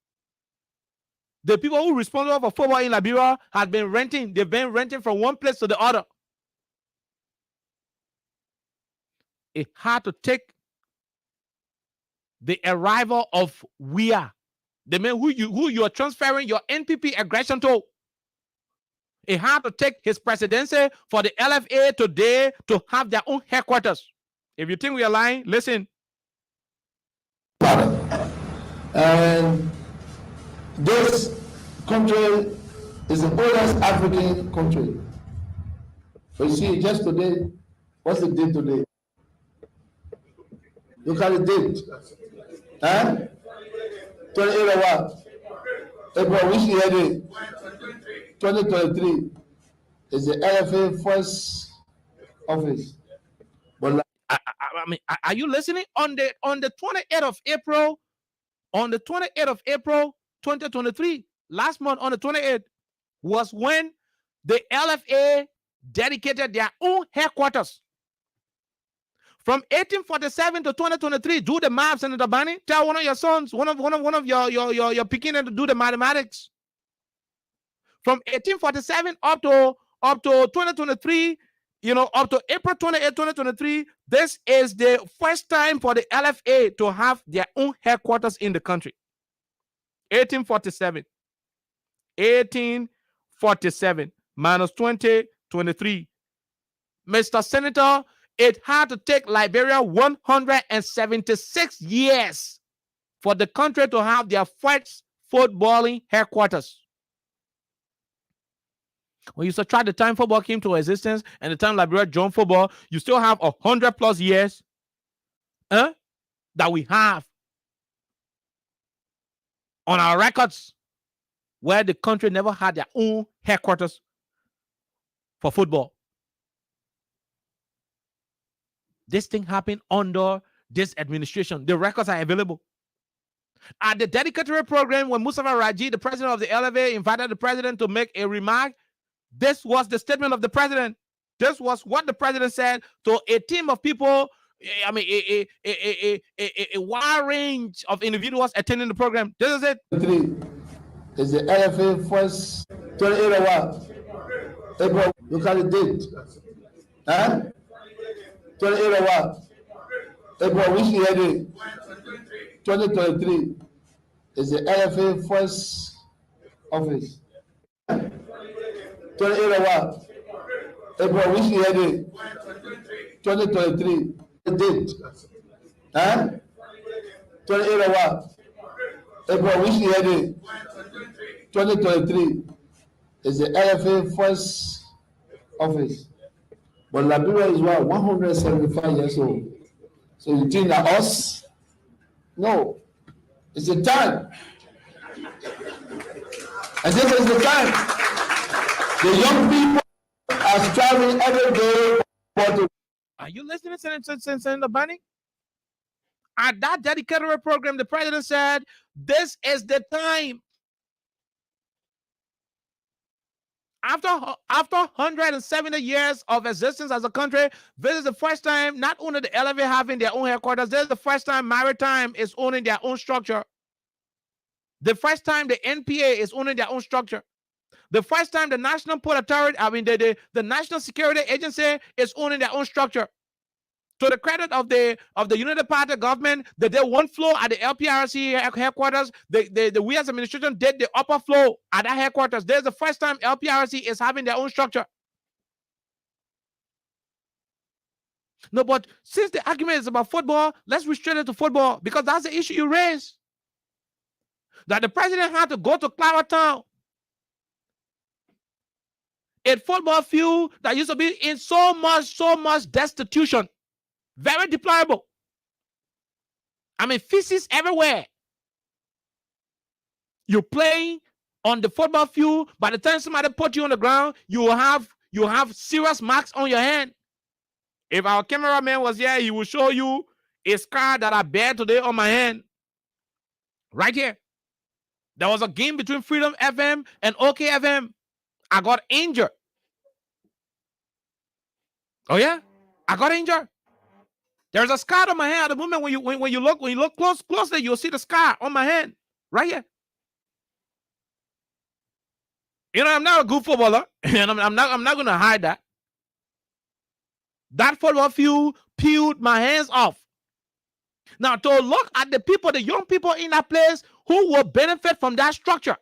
Speaker 2: the people who are responsible for football in Liberia have been renting. They've been renting from one place to the other. It had to take the arrival of WIA, the man who you are transferring your NPP aggression to. It had to take his presidency for the LFA today to have their own headquarters. If you think we are lying, listen.
Speaker 6: And this country is the oldest African country. But you see, just today, what's the date today? Look at the date. Huh? 28 of what? April, which year date? 2023 is the LFA first office. But
Speaker 2: are you listening? On the 28th of April, 2023, last month on the 28th, was when the LFA dedicated their own headquarters. From 1847 to 2023, do the math, Senator Bunny. Tell one of your sons, one of your beginner to do the mathematics. From 1847 up to 2023, up to April 28, 2023, this is the first time for the LFA to have their own headquarters in the country. 1847 minus 2023. Mr. Senator, it had to take Liberia 176 years for the country to have their first footballing headquarters. When you subtract the time football came to existence and the time Liberia joined football, you still have 100+ years that we have on our records where the country never had their own headquarters for football. This thing happened under this administration. The records are available. At the dedicatory program, when Mustafa Raji, the president of the LFA, invited the president to make a remark, this was the statement of the president. This was what the president said to a team of people, I mean, a wide range of individuals attending the program. This is it.
Speaker 6: 3 is the LFA first 28 hour. April, look at the date. Huh? 28 hour. April, which year day? 2023 is the LFA first office. 28 hour. April, which year day? 2023 date. Huh? 28 hour. April, which year day? 2023 is the LFA first office. But Liberia is what, 175 years old. So you think that us? No. It's the time. And this is the time. The young people are striving every day for the.
Speaker 2: Are you listening, Senator Bunny? At that dedicated program, the president said, this is the time. After 170 years of existence as a country, this is the first time not only the LFA having their own headquarters, this is the first time Maritime is owning their own structure. The first time the NPA is owning their own structure. The first time the National Port Authority, the National Security Agency is owning their own structure. To the credit of the United Party government, they did one floor at the LPRC headquarters. We as administration did the upper floor at that headquarters. There's the first time LPRC is having their own structure. No, but since the argument is about football, let's restrict it to football because that's the issue you raised. That the president had to go to Claratown, a football field that used to be in so much destitution. Very deplorable. I mean, feces everywhere. You play on the football field. By the time somebody put you on the ground, you have serious marks on your hand. If our cameraman was here, he will show you a scar that I bear today on my hand. Right here. There was a game between Freedom FM and OK FM. I got injured. Oh yeah? I got injured. There's a scar on my hand at the moment. When you look closely, you'll see the scar on my hand right here. You know, I'm not a good footballer, and I'm not going to hide that. That football field peeled my hands off. Now, to look at the people, the young people in that place who will benefit from that structure.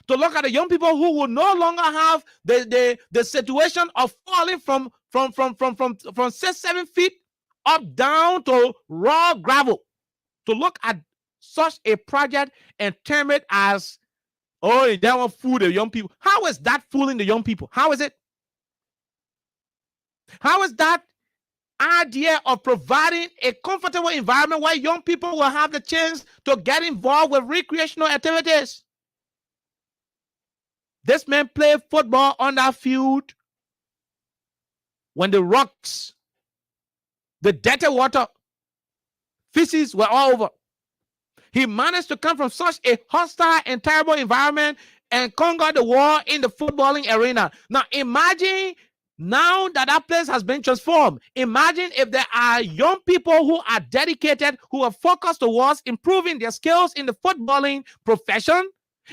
Speaker 2: To look at the young people who will no longer have the situation of falling from 6-7 feet up down to raw gravel. To look at such a project and term it as, oh, that will fool the young people. How is that fooling the young people? How is it? How is that idea of providing a comfortable environment where young people will have the chance to get involved with recreational activities? This man played football on that field when the rocks, the dirty water, feces were all over. He managed to come from such a hostile and terrible environment and conquer the war in the footballing arena. Now imagine now that place has been transformed. Imagine if there are young people who are dedicated, who are focused towards improving their skills in the footballing profession.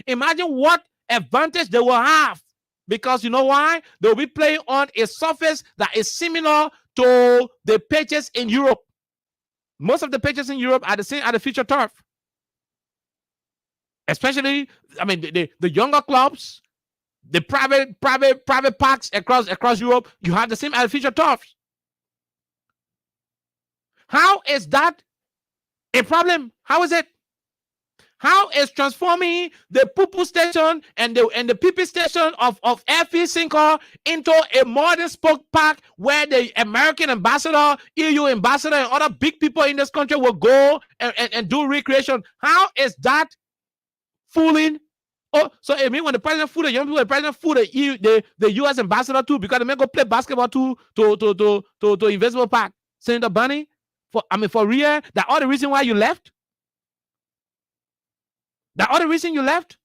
Speaker 2: Imagine what advantage they will have. Because you know why? They'll be playing on a surface that is similar to the pitches in Europe. Most of the pitches in Europe are the same at the future turf. Especially, I mean, the younger clubs, the private parks across Europe, you have the same at the future turfs. How is that a problem? How is it? How is transforming the poo-poo station and the pee-pee station of FE Cinco into a modern sport park where the American ambassador, EU ambassador, and other big people in this country will go and do recreation? How is that fooling? Oh, so it means when the president fooled the young people, the president fooled the US ambassador too, because they may go play basketball too to Invisible Park. Senator Bunny, for real, that all the reason why you left? The other reason you left?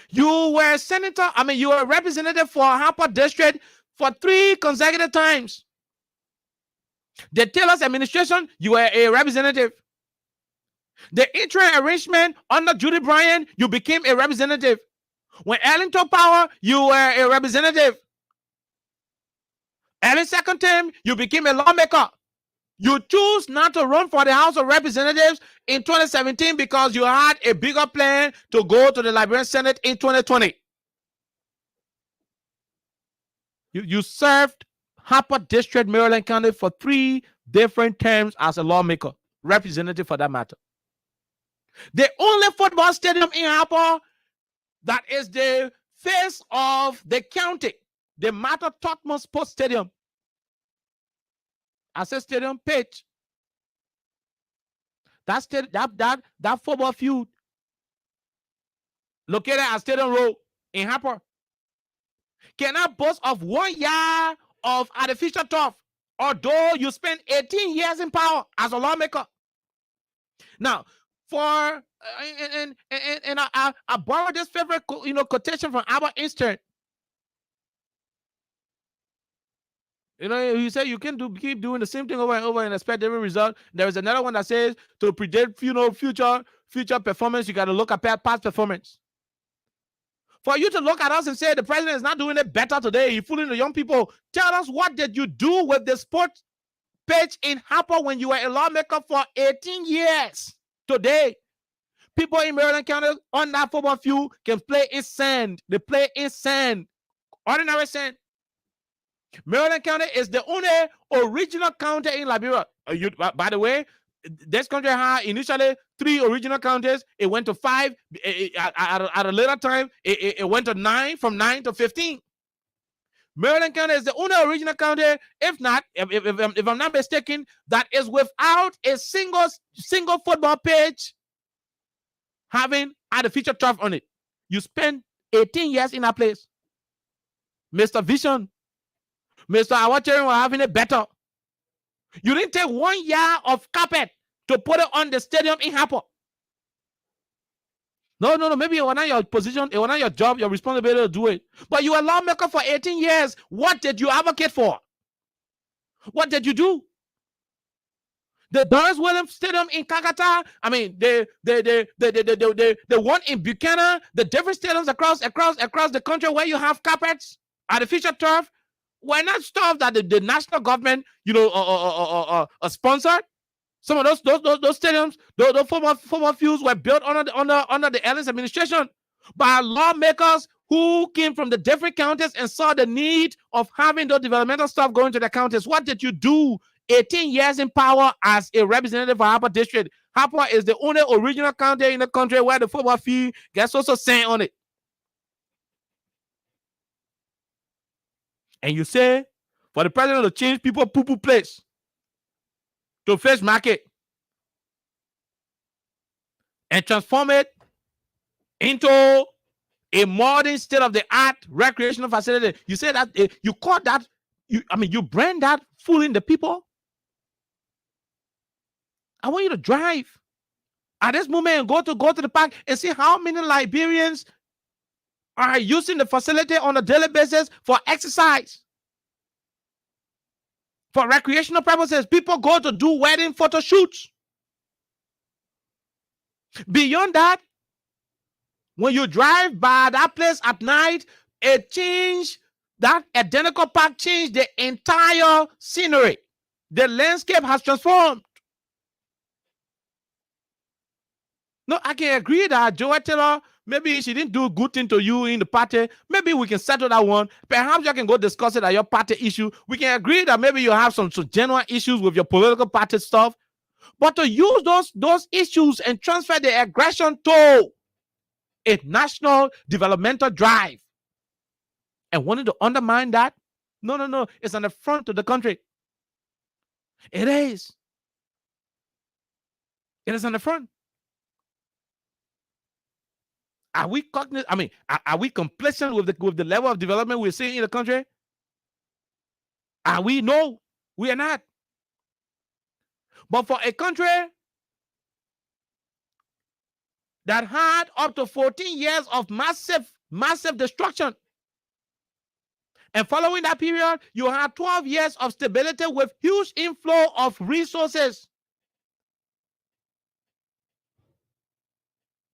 Speaker 2: You were senator, you were representative for Harper District for 3 consecutive times. The Taylor's administration, you were a representative. The interim arrangement under Judy Bryant, you became a representative. When Ellen took power, you were a representative. Ellen's second term, you became a lawmaker. You choose not to run for the House of Representatives in 2017 because you had a bigger plan to go to the Liberian Senate in 2020. You served Harper District, Maryland County for 3 different terms as a lawmaker, representative for that matter. The only football stadium in Harper that is the face of the county, the Martha Totman Sports Stadium. I said stadium pitch. That football field located at Stadium Road in Harper cannot boast of 1 yard of artificial turf, although you spent 18 years in power as a lawmaker. Now, I borrowed this favorite quotation from Albert Einstein. You say you can keep doing the same thing over and over and expect different result. There is another one that says to predict future performance, you got to look at past performance. For you to look at us and say the president is not doing it better today, you're fooling the young people. Tell us, what did you do with the sports pitch in Harper when you were a lawmaker for 18 years? Today, people in Maryland County on that football field can play in sand. They play in sand, ordinary sand. Maryland County is the only original county in Liberia. By the way, this country had initially 3 original counties. It went to 5. At a later time, it went to 9, from 9 to 15. Maryland County is the only original county, if I'm not mistaken, that is without a single football pitch having artificial turf on it. You spent 18 years in that place. Mr. Vision, Mr. Our children were having it better. You didn't take 1 yard of carpet to put it on the stadium in Harper. No. Maybe it was not your position, it was not your job, your responsibility to do it. But you were a lawmaker for 18 years. What did you advocate for? What did you do? The Doris Williams Stadium in Kakata, the one in Buchanan, the different stadiums across the country where you have carpets, artificial turf, were not stuff that the national government, sponsored. Some of those stadiums, those former fields were built under the Ellis administration by lawmakers who came from the different counties and saw the need of having those developmental stuff going to the counties. What did you do? 18 years in power as a representative for Harper District. Harper is the only original county in the country where the football field gets also sand on it. And you say, for the president to change people poo-poo place to Fish Market and transform it into a modern state-of-the-art recreational facility. You say that you call that, you brand that fooling the people. I want you to drive at this moment and go to the park and see how many Liberians are using the facility on a daily basis for exercise, for recreational purposes. People go to do wedding photo shoots. Beyond that, when you drive by that place at night, that identical park changed the entire scenery. The landscape has transformed. No, I can agree that Joy Taylor, maybe she didn't do a good thing to you in the party. Maybe we can settle that one. Perhaps you can go discuss it at your party issue. We can agree that maybe you have some genuine issues with your political party stuff. but to use those issues and transfer the aggression to a national developmental drive and wanting to undermine that. No. It's an affront to the country. It is. It is an affront. Are we cognizant? I mean, are we complacent with the level of development we're seeing in the country? Are we? No, we are not. But for a country that had up to 14 years of massive destruction, and following that period, you had 12 years of stability with huge inflow of resources.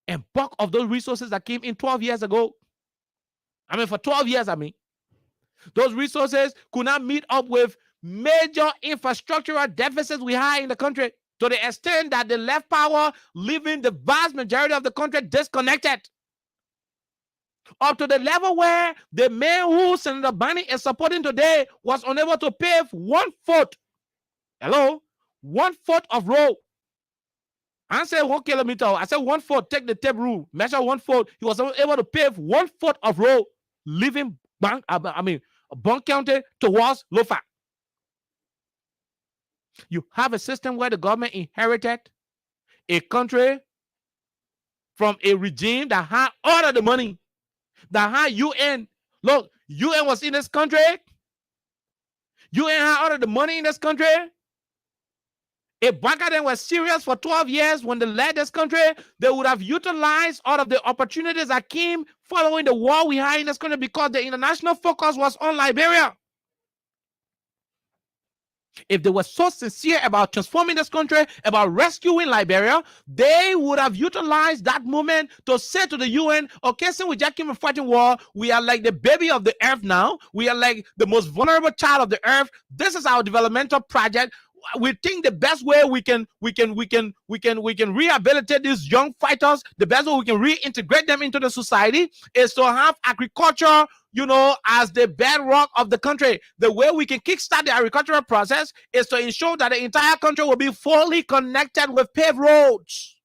Speaker 2: And bulk of those resources that came in 12 years ago. I mean, for 12 years, those resources could not meet up with major infrastructural deficits we had in the country, to the extent that they left power, leaving the vast majority of the country disconnected. Up to the level where the man who Senator Bani is supporting today was unable to pave 1 foot. Hello? 1 foot of road. I said 1 kilometer. I said 1 foot. Take the tape rule. Measure 1 foot. He was able to pave 1 foot of road, leaving Bunk County towards Lofa. You have a system where the government inherited a country from a regime that had all of the money, that had UN. Look, UN was in this country. UN had all of the money in this country. If Biden was serious for 12 years when they led this country, they would have utilized all of the opportunities that came following the war we had in this country, because the international focus was on Liberia. If they were so sincere about transforming this country, about rescuing Liberia, they would have utilized that moment to say to the UN, okay, since we just came from fighting war, we are like the baby of the earth now. We are like the most vulnerable child of the earth. This is our developmental project. We think the best way we can rehabilitate these young fighters, the best way we can reintegrate them into the society, is to have agriculture, as the bedrock of the country. The way we can kickstart the agricultural process is to ensure that the entire country will be fully connected with paved roads.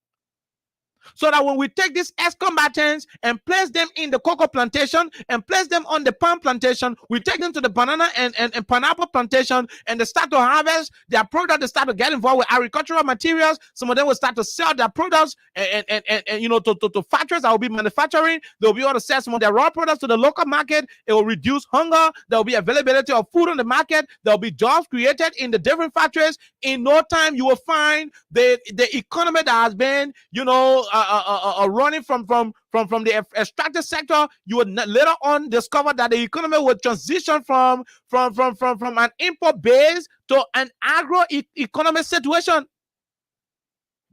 Speaker 2: So that when we take these ex-combatants and place them in the cocoa plantation and place them on the palm plantation, we take them to the banana and pineapple plantation, and they start to harvest their product. They start to get involved with agricultural materials. Some of them will start to sell their products and to factories that will be manufacturing. They'll be able to sell some of their raw products to the local market. It will reduce hunger. There will be availability of food on the market. There will be jobs created in the different factories. In no time, you will find the economy that has been, running from the extractive sector. You would later on discover that the economy would transition from an import base to an agro-economic situation.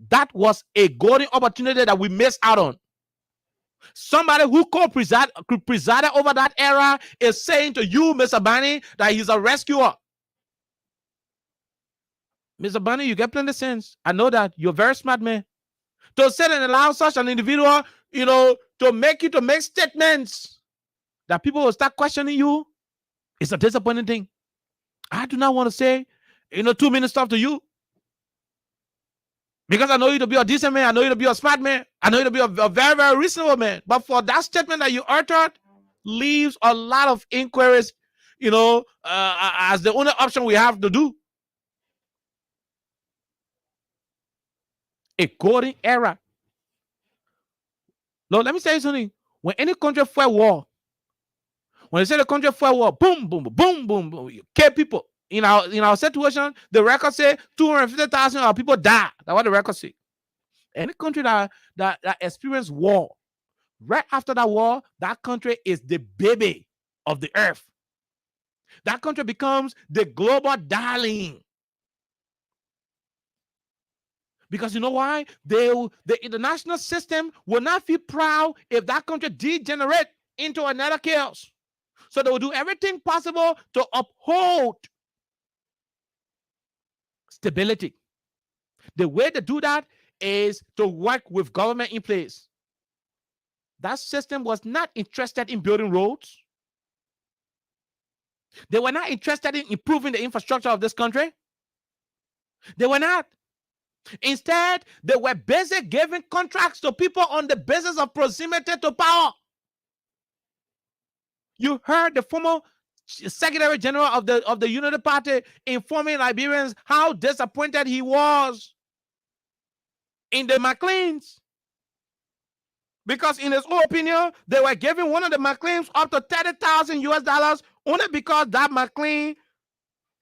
Speaker 2: That was a golden opportunity that we missed out on. Somebody who presided over that era is saying to you, Mr. Bani, that he's a rescuer. Mr. Bani, you get plenty of sense. I know that. You're a very smart man. To sit and allow such an individual, to make statements that people will start questioning you, it's a disappointing thing. I do not want to say, 2-minute stuff to you, because I know you to be a decent man. I know you to be a smart man. I know you to be a very, very reasonable man. But for that statement that you uttered leaves a lot of inquiries, as the only option we have to do. A golden era. No, let me tell you something. When any country fight war, when they say the country fight war, boom, boom, boom, boom, boom, you kill people. In our situation, the record say 250,000 of people die. That's what the record say. Any country that experienced war, right after that war, that country is the baby of the earth. That country becomes the global darling. Because you know why? The international system will not feel proud if that country degenerate into another chaos. So they will do everything possible to uphold stability. The way to do that is to work with government in place. That system was not interested in building roads. They were not interested in improving the infrastructure of this country. They were not. Instead, they were busy giving contracts to people on the basis of proximity to power. You heard the former Secretary General of the Unity Party informing Liberians how disappointed he was in the McLeans. Because in his own opinion, they were giving one of the McLeans up to $30,000 only because that McLean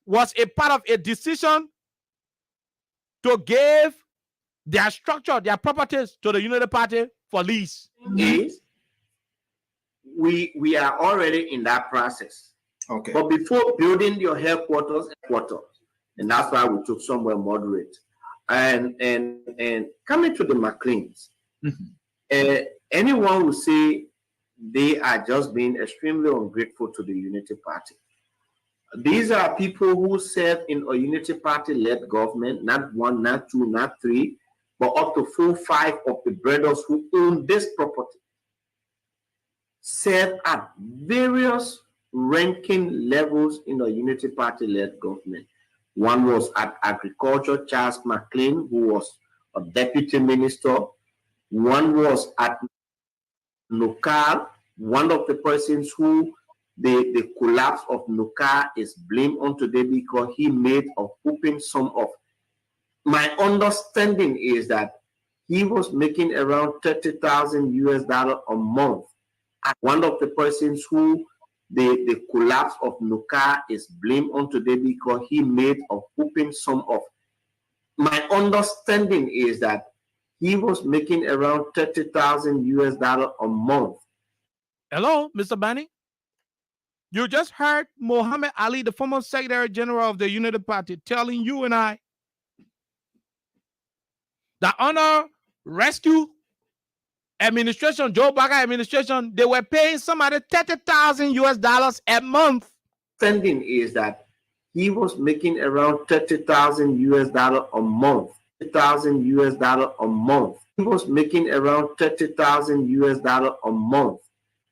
Speaker 2: was a part of a decision to give their structure, their properties to the Unity Party for lease.
Speaker 7: Is we are already in that process.
Speaker 5: Okay.
Speaker 7: But before building your headquarters, and that's why we took somewhere moderate. And coming to the McLeans, anyone will say they are just being extremely ungrateful to the Unity Party. These are people who serve in a Unity Party-led government, not one, not two, not three, but up to 4, 5 of the brothers who own this property serve at various ranking levels in the Unity Party-led government. One was at Agriculture, Charles McLean, who was a deputy minister. One was at Nukar, one of the persons who the collapse of Nukar is blamed on today because he made a whooping sum of. My understanding is that he was making around $30,000 a month. And one of the persons who the collapse of Nukar is blamed on today because he made a whooping sum of. My understanding is that he was making around $30,000 a month.
Speaker 2: Hello, Mr. Bani? You just heard Muhammad Ali, the former Secretary General of the Unity Party, telling you and I that under Rescue Administration, Joe Biden administration, they were paying somebody $30,000 a month.
Speaker 7: Understanding is that he was making around $30,000 a month. $30,000 a month. He was making around $30,000 a month.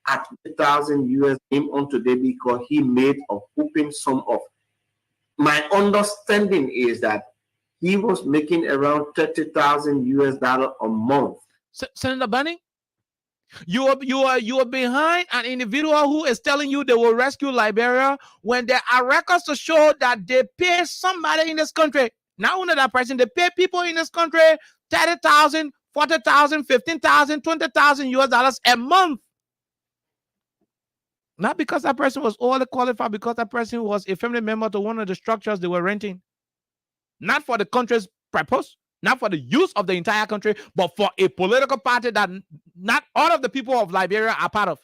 Speaker 7: At $30,000 came on today because he made a whooping sum of. My understanding is that he was making around $30,000 a month.
Speaker 2: Senator Bunny, you are behind an individual who is telling you they will rescue Liberia when there are records to show that they pay somebody in this country. Not only that person, they pay people in this country $30,000, $40,000, $15,000, $20,000 a month. Not because that person was overly qualified, because that person was a family member to one of the structures they were renting. Not for the country's purpose, not for the use of the entire country, but for a political party that not all of the people of Liberia are part of.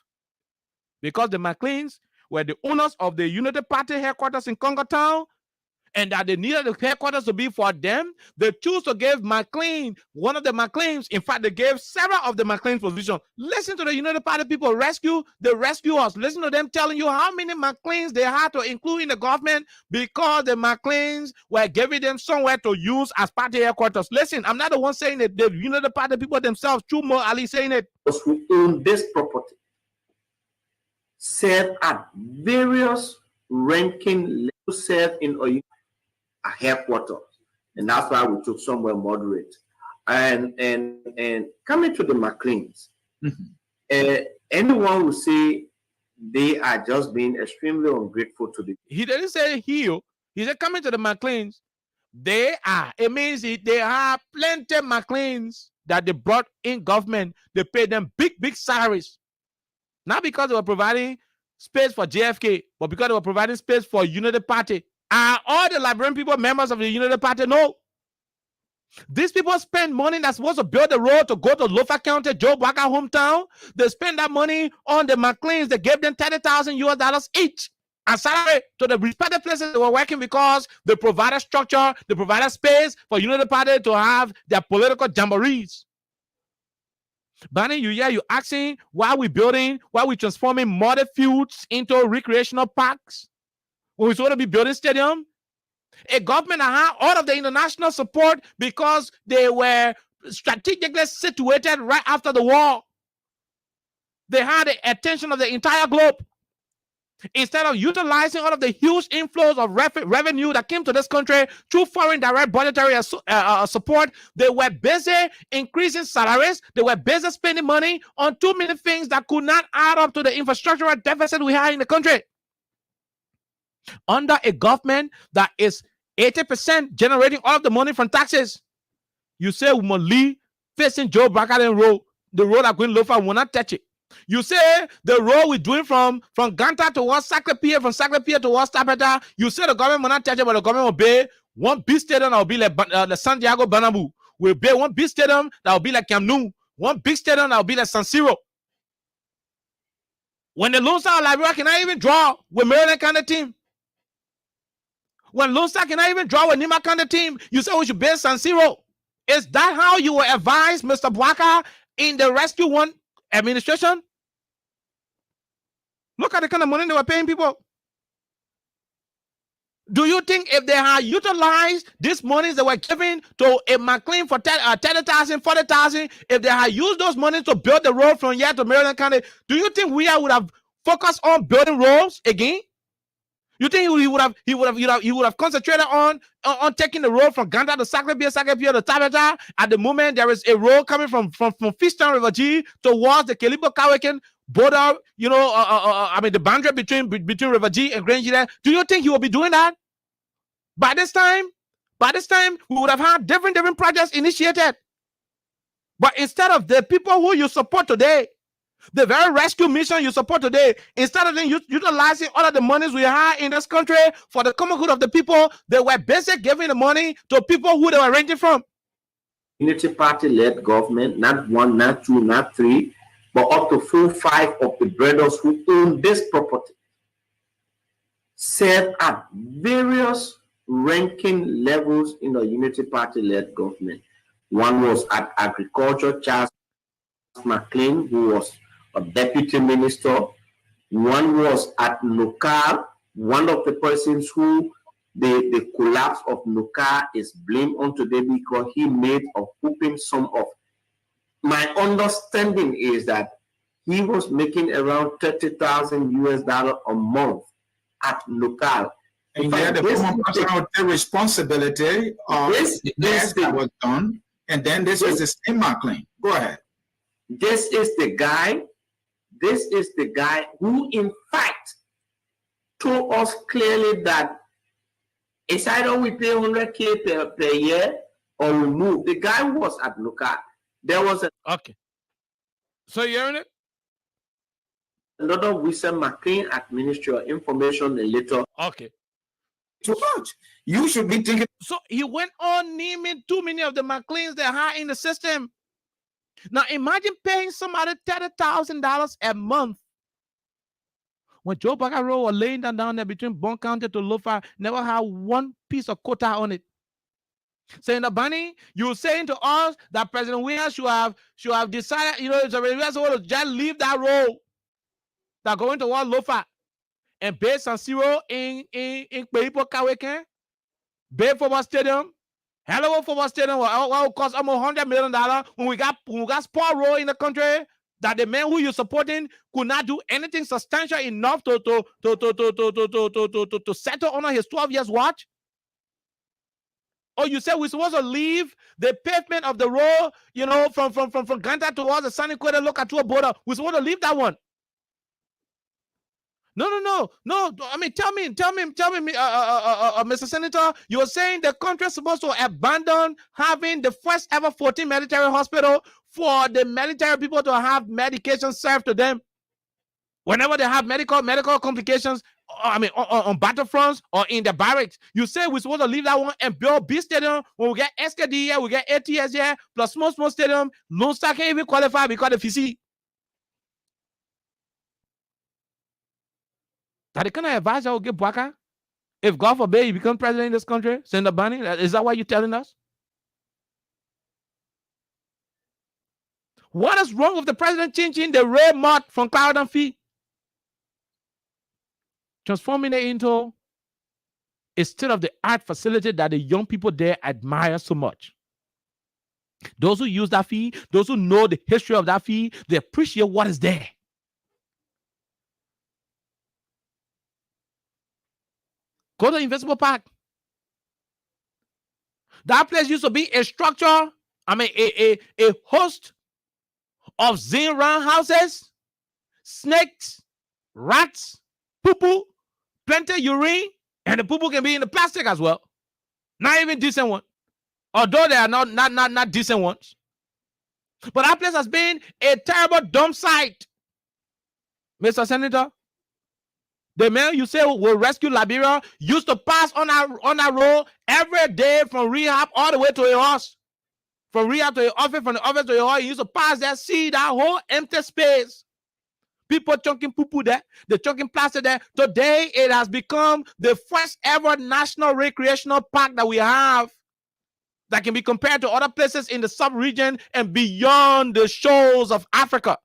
Speaker 2: Because the McLeans were the owners of the Unity Party headquarters in Congo Town, and that they needed the headquarters to be for them, they chose to give McLean, one of the McLeans, in fact, they gave several of the McLean positions. Listen to the Unity Party people the rescuers. Listen to them telling you how many McLeans they had to include in the government because the McLeans were giving them somewhere to use as party headquarters. Listen, I'm not the one saying it. The Unity Party people themselves, Chumo Ali saying it.
Speaker 7: Those who own this property serve at various ranking levels, serve in a headquarters, and that's why we took somewhere moderate. And coming to the McLeans, anyone will say they are just being extremely ungrateful to the.
Speaker 2: He didn't say he said coming to the McLeans. They are. It means they have plenty of McLeans that they brought in government. They paid them big salaries, not because they were providing space for JFK, but because they were providing space for Unity Party. Are all the Liberian people members of the Unity Party? No. These people spend money that's supposed to build the road to go to Lofa County, Joe Baca hometown. They spend that money on the McLeans. They gave them $30,000 each as salary to the respective places they were working because they provided structure, they provided space for Unity Party to have their political jamborees. Bunny, you're asking why we transforming muddy fields into recreational parks? When we're supposed to be building stadium, a government that had all of the international support because they were strategically situated right after the war. They had the attention of the entire globe. Instead of utilizing all of the huge inflows of revenue that came to this country through foreign direct monetary support, they were busy increasing salaries. They were busy spending money on too many things that could not add up to the infrastructural deficit we have in the country. Under a government that is 80% generating all of the money from taxes, you say we must leave facing Joe Biden road, the road that going Lofa will not touch it. You say the road we're doing from Ganta towards Sacre Pier, from Sacre Pier towards Tapeta, you say the government will not touch it, but the government will build one big stadium that will be like the Santiago Bernabeu. We'll build one big stadium that will be like Camp Nou, one big stadium that will be like San Siro. When the Lone Star of Liberia cannot even draw with Maryland County team, when Lone Star cannot even draw with Nima County team, you say we should build San Siro. Is that how you will advise Mr. Bwaka in the Rescue One administration? Look at the kind of money they were paying people. Do you think if they had utilized these monies they were giving to a McLean for 30,000, 40,000, if they had used those monies to build the road from here to Maryland County, do you think we would have focused on building roads again? You think he would have concentrated on taking the road from Ganda to Sacre Pier to Tabata? At the moment, there is a road coming from Fishtown River G towards the Kelibo Kawakin border. You know, I mean the boundary between River G and Grange there. Do you think he will be doing that? By this time, we would have had different projects initiated. But instead of the people who you support today, the very rescue mission you support today, instead of them utilizing all of the monies we have in this country for the common good of the people, they were basically giving the money to people who they were renting from.
Speaker 7: Unity Party-led government, not one, not two, not three, but up to 4, 5 of the brothers who own this property served at various ranking levels in the Unity Party-led government. One was at Agriculture, Charles McLean, who was a deputy minister. One was at Nukal, one of the persons who the collapse of Nukal is blamed on today because he made a whooping sum of. My understanding is that he was making around $30,000 a month at Nukal.
Speaker 8: And yet the former person would take responsibility of this that was done, and then this is the same McLean. Go ahead.
Speaker 7: This is the guy who in fact told us clearly that it's either we pay 100K per year or we move. The guy was at Nukal. There was a
Speaker 2: okay. So you're hearing it?
Speaker 7: Another Wilson McLean at Ministry of Information later.
Speaker 2: Okay.
Speaker 8: Too much. You should be thinking.
Speaker 2: So he went on naming too many of the McLeans that are in the system. Now imagine paying somebody $30,000 a month. When Joe Bagaro was laying down there between Bon County to Lofa, never had one piece of quota on it. Saying the Bunny, you're saying to us that President Williams should have decided, you know, if Williams want to just leave that road that going toward Lofa and build San Siro in Kpeipo Kaweken, build football stadium. Hello, football stadium will cost almost $100 million when we got sport road in the country that the men who you're supporting could not do anything substantial enough to settle on his 12 years watch. Or you said we're supposed to leave the pavement of the road, you know, from Ganta towards the San Equator look at to a border. We're supposed to leave that one. No. I mean, tell me, Mr. Senator, you're saying the country is supposed to abandon having the first ever 14 military hospital for the military people to have medication served to them whenever they have medical complications. I mean, on battlefronts or in the barracks. You say we're supposed to leave that one and build big stadium. When we get SKD here, we get ATS here, plus small stadium. Lone Star can't even qualify because of FCC. That the kind of advice I will give Bwaka if God forbid he becomes president in this country, Senator Bunny? Is that what you're telling us? What is wrong with the president changing the red mark from cloud and fee? Transforming it into a state-of-the-art facility that the young people there admire so much. Those who use that fee, those who know the history of that fee, they appreciate what is there. Go to Invincible Park. That place used to be a structure, a host of zinc round houses, snakes, rats, poo-poo, plenty urine, and the poo-poo can be in the plastic as well. Not even decent one. Although they are not decent ones. But that place has been a terrible dump site. Mr. Senator, the man you say will rescue Liberia used to pass on that road every day from rehab all the way to your house. From rehab to your office, from the office to your house, he used to pass there, see that whole empty space. People chunking poo-poo there, they're chunking plastic there. Today, it has become the first ever national recreational park that we have that can be compared to other places in the sub-region and beyond the shores of Africa.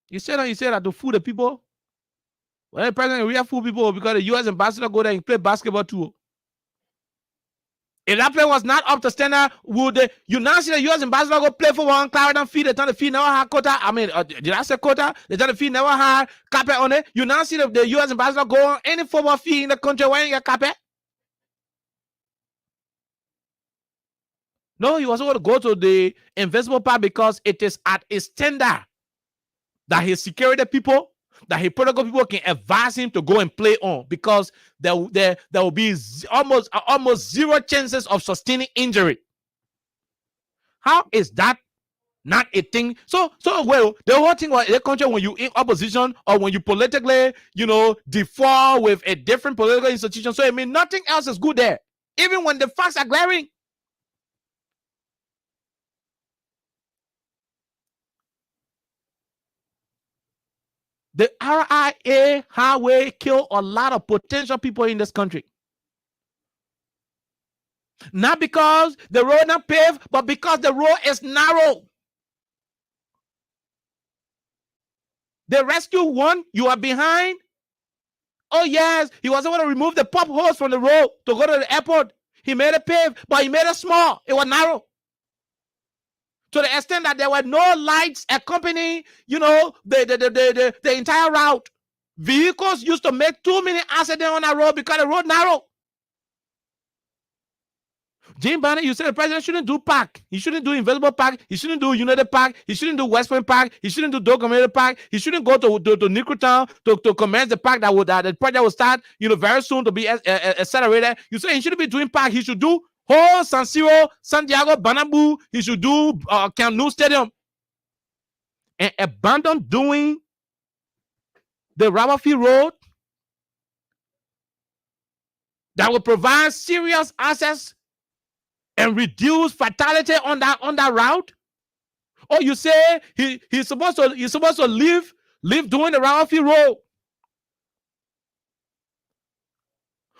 Speaker 2: You say that to fool the people? Well, the president will fool people because the U.S. ambassador go there and play basketball too. If that play was not up to standard, would you now see the U.S. ambassador go play for one Clarendon feet? They turn the feet never had quota. I mean, did I say quota? They turn the feet never had carpet on it. You now see the U.S. ambassador go on any football field in the country wearing a carpet? No, he was going to go to the Invincible Park because it is at a standard that his security people, that his protocol people can advise him to go and play on, because there will be almost zero chances of sustaining injury. How is that not a thing? So well, the whole thing was in the country, when you in opposition or when you politically, default with a different political institution. So I mean, nothing else is good there, even when the facts are glaring. The RIA highway killed a lot of potential people in this country. Not because the road not paved, but because the road is narrow. They rescue one, you are behind. Oh yes, he was able to remove the pop holes from the road to go to the airport. He made it paved, but he made it small. It was narrow. To the extent that there were no lights accompanying, the entire route. Vehicles used to make too many accidents on that road because the road narrow. Jim Banner, you said the president shouldn't do park. He shouldn't do Invincible Park. He shouldn't do United Park. He shouldn't do West Point Park. He shouldn't do Doe Community Park. He shouldn't go to Nickertown to commence the park that the project will start, very soon to be accelerated. You say he shouldn't be doing park. He should do whole San Siro, Santiago, Banabu. He should do Camp Nou Stadium. And abandon doing the Rubberfield Road that will provide serious access and reduce fatality on that route. Or you say he's supposed to live doing the Rubberfield Road.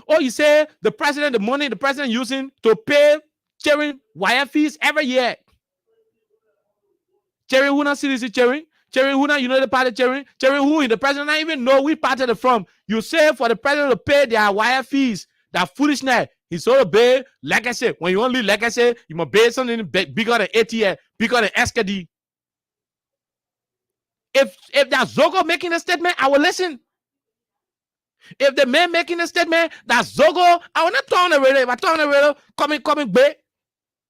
Speaker 2: Or you say the money the president using to pay Cherry wire fees every year. Cherry who not CDC Cherry who not the party Cherry who the president not even know which party they're from. You say for the president to pay their wire fees, that foolishness. He's sort of big, like I said, when you only like I said, you must pay something bigger than ATL, bigger than SKD. If that's Zogo making a statement, I will listen. If the man making a statement that's Zogo, I will not turn on the radio. If I turn on the radio, coming back,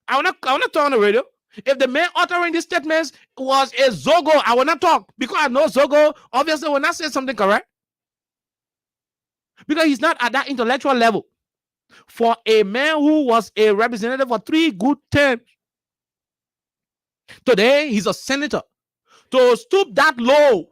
Speaker 2: I will not turn on the radio. If the man uttering these statements was a Zogo, I will not talk, because I know Zogo obviously will not say something correct, because he's not at that intellectual level. For a man who was a representative for 3 good terms, today he's a senator, to stoop that low,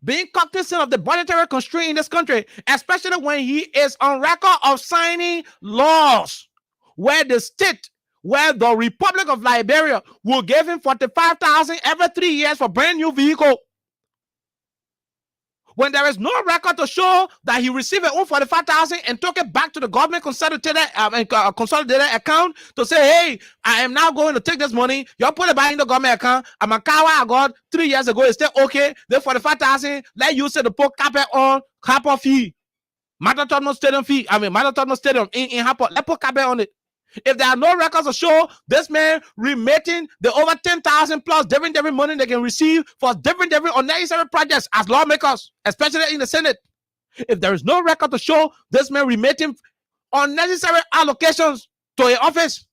Speaker 2: being cognizant of the budgetary constraint in this country, especially when he is on record of signing laws where the Republic of Liberia will give him $45,000 every 3 years for brand new vehicle. When there is no record to show that he received his own $45,000 and took it back to the government consolidated account to say, hey, I am now going to take this money. Y'all put it back in the government account. I'm a cow I got 3 years ago. It's still okay. The $45,000, let you say the put carpet on Harper fee. Matatotmo Stadium fee. Matatotmo Stadium in Harper. Let's put carpet on it. If there are no records to show this man remitting the over 10,000 plus different money they can receive for different unnecessary projects as lawmakers, especially in the Senate, If there is no record to show this man remitting unnecessary allocations to an office,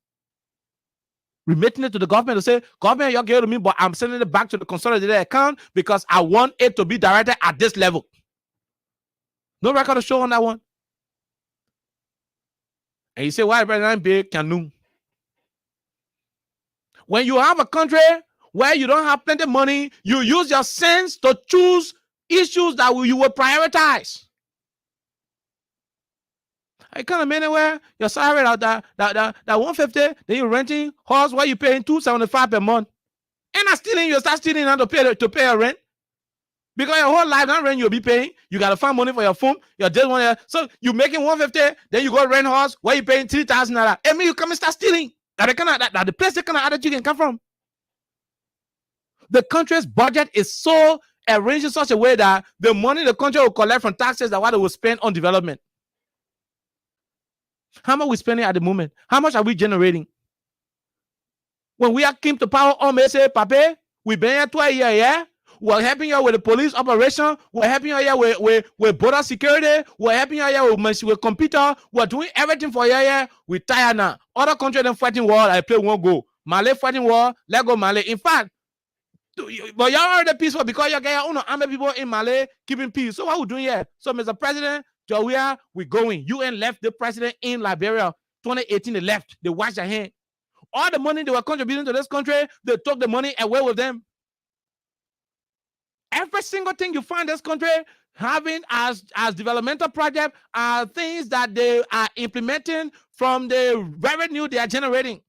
Speaker 2: remitting it to the government to say, government, you're giving to me, but I'm sending it back to the consolidated account because I want it to be directed at this level. No record to show on that one. And you say, why President big canoe? When you have a country where you don't have plenty of money, you use your sense to choose issues that you will prioritize. I can't imagine where your salary out that 150, then you're renting house where you're paying $275 per month. And you start stealing and to pay your rent. Because your whole life, that rent you'll be paying, you gotta find money for your phone, your just one. So you're making 150, then you go rent house where you're paying $3,000. I mean, you come and start stealing. That the place that kind of attitude you can come from. The country's budget is so arranged in such a way that the money the country will collect from taxes that what it will spend on development. How much are we spending at the moment? How much are we generating? When we came to power, may say, Papa, we've been here 12 years, yeah? We're helping you with the police operation. We're helping you here with border security. We're helping you here with computer. We're doing everything for you here. We're tired now. Other countries them fighting war. I play one go. Mali fighting war. Let go Mali. In fact, but y'all are the peaceful because you get your own army people in Mali keeping peace. So what we doing here? So Mr. President, Jawia, we're going. UN left the president in Liberia. 2018, they left. They washed their hand. All the money they were contributing to this country, they took the money away with them. Every single thing you find this country having as developmental project are things that they are implementing from the revenue they are generating.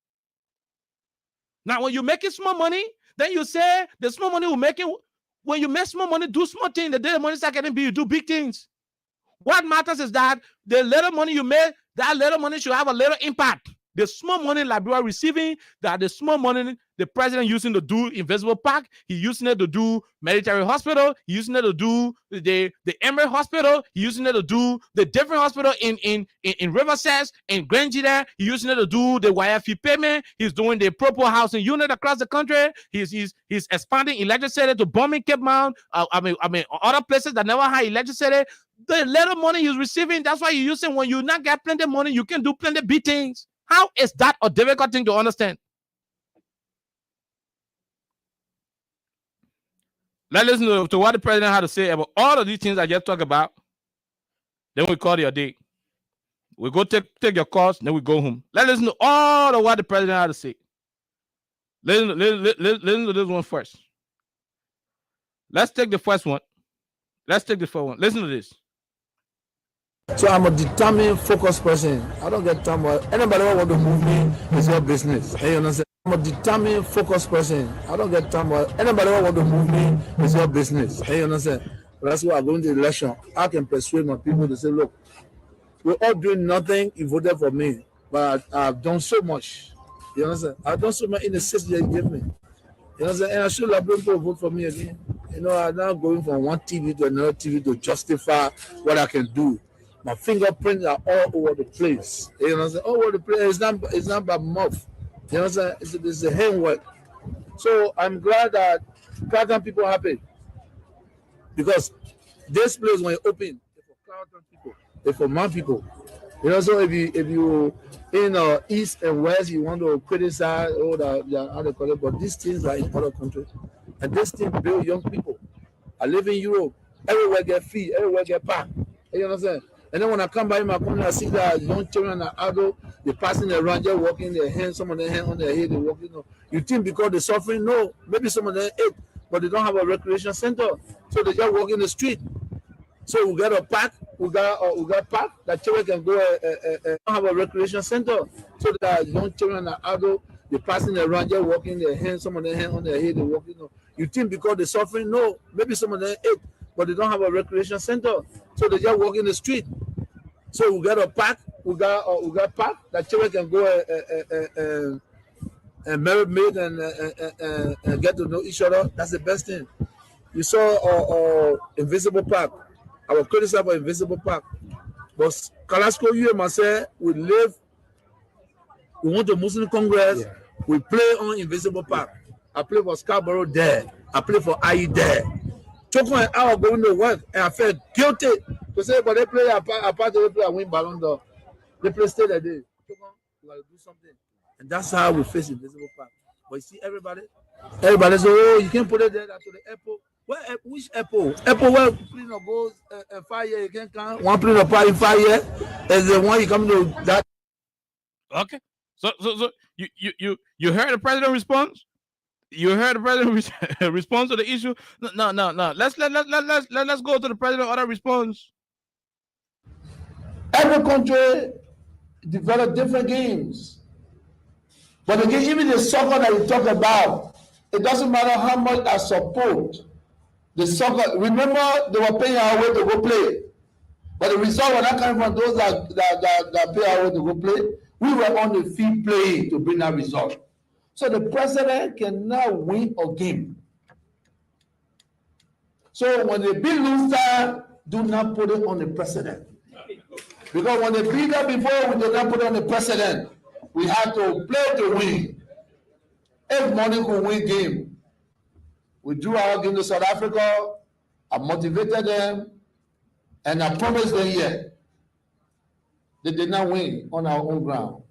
Speaker 2: Now, when you're making small money, then you say the small money will make it. When you make small money, do small things. The day the money start getting big, you do big things. What matters is that the little money you make, that little money should have a little impact. The small money Liberia receiving, that the small money the president using to do Invisible Park, he using it to do military hospital, he using it to do the Emery Hospital, he using it to do the different hospital in Riverside, in Grange there, he using it to do the YFE payment, he's doing the proper housing unit across the country, he's expanding electricity to Bombing Cape Mount, other places that never had electricity. The little money he's receiving, that's why you're using. When you not get plenty of money, you can do plenty of big things. How is that a difficult thing to understand? Let's listen to what the president had to say about all of these things I just talked about. Then we call it a day. We go take your calls, then we go home. Let's listen to all of what the president had to say. Listen to this one first. Let's take the first one. Listen to this.
Speaker 6: So I'm a determined, focused person. I don't get time. Anybody who want to move me is your business. You understand? I'm a determined, focused person. I don't get time. Anybody who want to move me is your business. You understand? But that's why I'm going to the election. I can persuade my people to say, look, we're all doing nothing. You voted for me, but I've done so much. You understand? I've done so much in the system you gave me. You understand? And I should have been people vote for me again. You know, I'm not going from one TV to another TV to justify what I can do. My fingerprints are all over the place. You know what I'm saying? All over the place. It's not by mouth. You know what I'm saying? It's the handwork. So I'm glad that Carleton people are happy. Because this place, when you open, it's for Carleton people. It's for my people. You know, so if you in east and west, you want to criticize all the other colors, but these things are in other countries. And this thing build young people. I live in Europe. Everywhere get feed, everywhere get packed. You know what I'm saying? And then when I come by my community, I see that young children are adults, they're passing around, they're walking their hands, some of their hands on their head, they're walking. You think because they're suffering? No, maybe some of them ate, but they don't have a recreation center. So they just walk in the street. So we got a park, we got park that children can go and have a recreation center. So that young children are adults, they're passing around, they're walking their hands, some of their hands on their head, they're walking. You think because they're suffering? No, maybe some of them ate, but they don't have a recreation center. So they just walk in the street. So we got a park, we got park that children can go and marinate and get to know each other. That's the best thing. You saw Invisible Park. I was criticized about Invisible Park. But Kalasco, you and myself, we went to Muslim Congress, we play on Invisible Park. I play for Scarborough there. I play for IE there. Choco and I were going to work, and I felt guilty To say, but they play apart, they play and win Ballon d'Or. They play stay that day. Come on, we gotta do something. And that's how we face Invisible Park. But you see, everybody say, oh, you can't put it there to the airport. Where, which airport? Airport where plane goes 5 years, you can't count. One plane apart in 5 years, and the one you come to that.
Speaker 2: Okay. So you heard the president response? You heard the president response to the issue? No. Let's go to the president other response.
Speaker 6: Every country develop different games. But again, even the soccer that you talk about, it doesn't matter how much I support the soccer. Remember, they were paying our way to go play. But the result was not coming from those that pay our way to go play. We were on the field playing to bring that result. So the president cannot win a game. So when they beat loser, do not put it on the president. Because when they beat them before, we did not put it on the president. We had to play to win. If money could win game, we drew our game to South Africa. I motivated them, and I promised them here. They did not win on our own ground.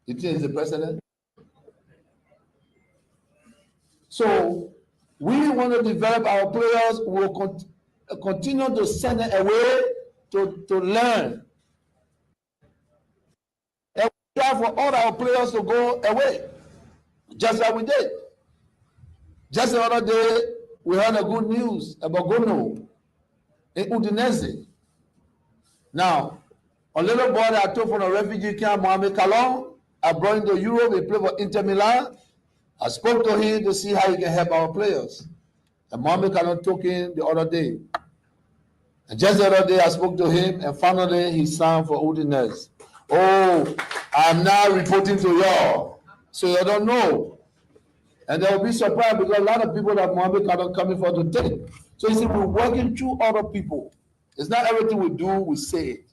Speaker 6: You think it's the president? So we want to develop our players. We will continue to send them away to learn. And we try for all our players to go away, just like we did. Just the other day, we heard a good news about Gono in Udinese. Now, a little boy that I took from a refugee camp, Mohamed Kalon, I brought him to Europe. He played for Inter Milan. I spoke to him to see how he can help our players. And Mohamed Kalon took him the other day. And just the other day, I spoke to him, and finally, he signed for Udinese. Oh, I'm now reporting to y'all, so you don't know. And they will be surprised because a lot of people that Mohamed Kalon coming for to take. So you see, we're working through other people. It's not everything we do, we say it.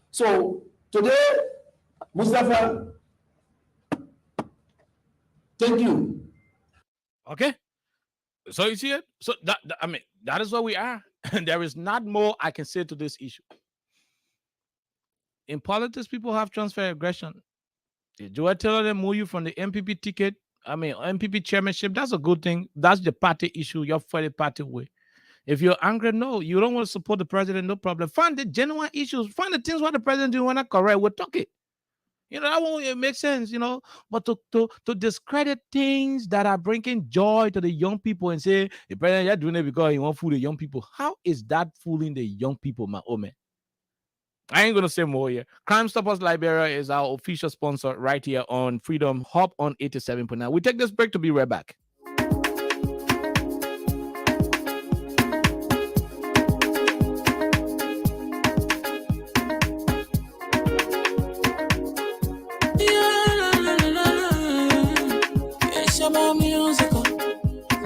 Speaker 6: So today, Mustafa, thank you.
Speaker 2: Okay. So you see it? So that is where we are. And there is not more I can say to this issue. In politics, people have transfer aggression. If Joel Taylor them move you from the MPP ticket, MPP chairmanship, that's a good thing. That's the party issue. You're for the party way. If you're angry, no, you don't want to support the president, no problem. Find the genuine issues. Find the things what the president doing when not correct. We'll talk it. That won't make sense, But to discredit things that are bringing joy to the young people and say, the president, you're doing it because you want to fool the young people. How is that fooling the young people, my old man? I ain't going to say more here. Crime Stoppers Liberia is our official sponsor right here on Freedom Hop on 87.9. We take this break to be right back.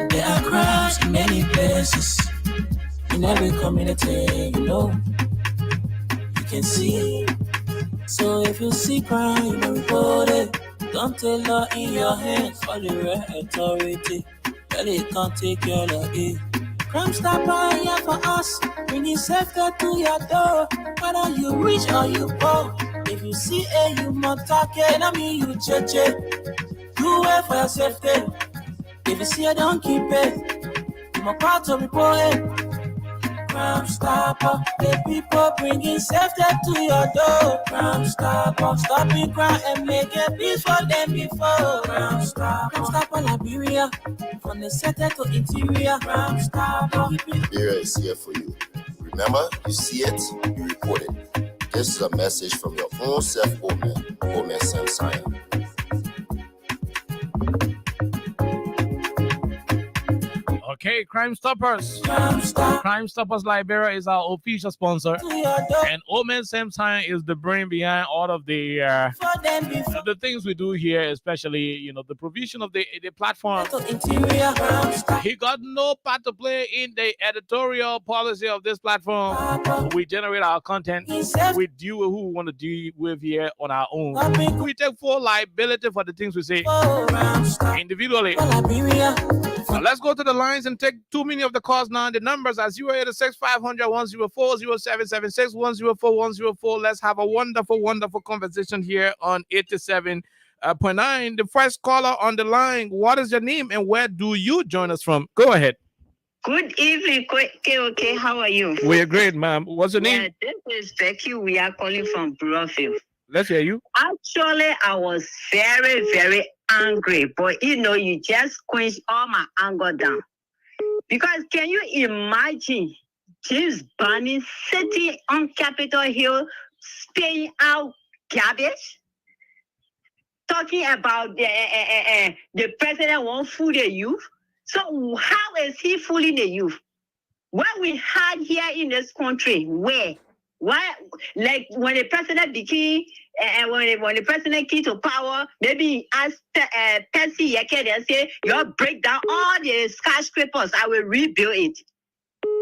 Speaker 3: There are crowds in many places, in every community, you can see. So if you see crime, report it. Don't take law in your hands for the right authority. Really can't take your law in. Crime Stopper here for us, bringing safety to your door. Whether you rich or you poor, if you see a human target, you check it. Do it for your safety. If you see it, don't keep it. I'm about to report it. Crime Stopper, the people bringing safety to your door. Crime Stopper, stopping crime and making peace for them before. Crime Stopper Liberia, from the center to interior. Crime Stopper.
Speaker 4: Liberia is here for you. Remember, you see it, you report it. This is a message from your own Omen Sam Science.
Speaker 2: Okay, Crime Stoppers. Crime Stoppers Liberia is our official sponsor. And Omen Sam Science is the brain behind all of the things we do here, especially, the provision of the platform. He got no part to play in the editorial policy of this platform. We generate our content. We deal with who we want to deal with here on our own. We take full liability for the things we say individually. Let's go to the lines and take too many of the calls now. The numbers are 086 500 104 0776 104 104. Let's have a wonderful, wonderful conversation here on 87.9. The first caller on the line, what is your name and where do you join us from? Go ahead.
Speaker 9: Good evening, KOK. How are you?
Speaker 2: We're great, ma'am. What's your name?
Speaker 9: This is Becky. We are calling from Brookfield.
Speaker 2: Let's hear you.
Speaker 9: Actually, I was very, very angry, but you just quenched all my anger down. Because can you imagine James Barney sitting on Capitol Hill, spitting out garbage, talking about the president won't fool the youth? So how is he fooling the youth? What we had here in this country, where? Why, like when the president became, when the president came to power, maybe he asked Percy Yeke and say, "You break down all the skyscrapers, I will rebuild it."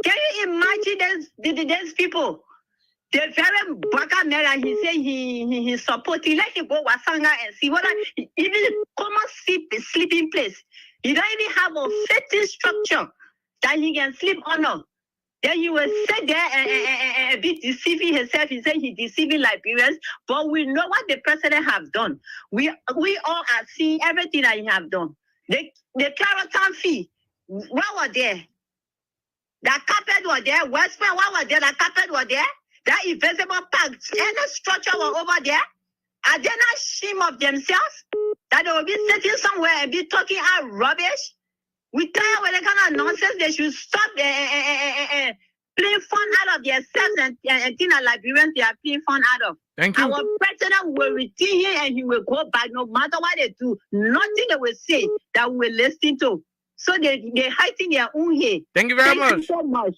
Speaker 9: Can you imagine these people? The very Baka Mera, he said he's supporting. Let him go Wasanga and see whether even common sleeping place. He don't even have a fitting structure that he can sleep on. Then he will sit there and be deceiving himself. He said he's deceiving Liberians, but we know what the president have done. We all are seeing everything that he have done. The Carrollton fee, what was there? The carpet was there. Westman, what was there? The carpet was there. That invisible park, any structure was over there. Are they not ashamed of themselves that they will be sitting somewhere and be talking out rubbish? We tired with the kind of nonsense. They should stop playing fun out of themselves and think that Liberians they are playing fun out of.
Speaker 2: Thank you.
Speaker 9: Our president will retain him and he will go back no matter what they do. Nothing they will say that we will listen to. So they're hiding their own head.
Speaker 2: Thank you very much.
Speaker 9: Thank you so much.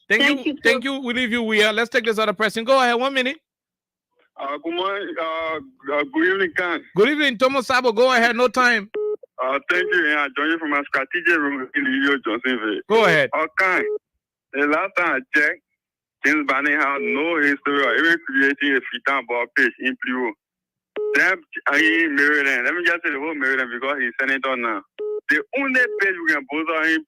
Speaker 2: Thank you. We leave you. Let's take this other person. Go ahead. 1 minute.
Speaker 10: Good morning. Good evening, Khan.
Speaker 2: Good evening, Thomas Sabo. Go ahead. No time.
Speaker 10: Thank you. I join you from a strategic room in the Johnsonville.
Speaker 2: Go ahead.
Speaker 10: Okay. The last time I checked, James Barney had no history of even creating a fit-and ball page in Pluto. Then in Maryland, let me just say the whole Maryland because he's senator now. The only page we can post on him,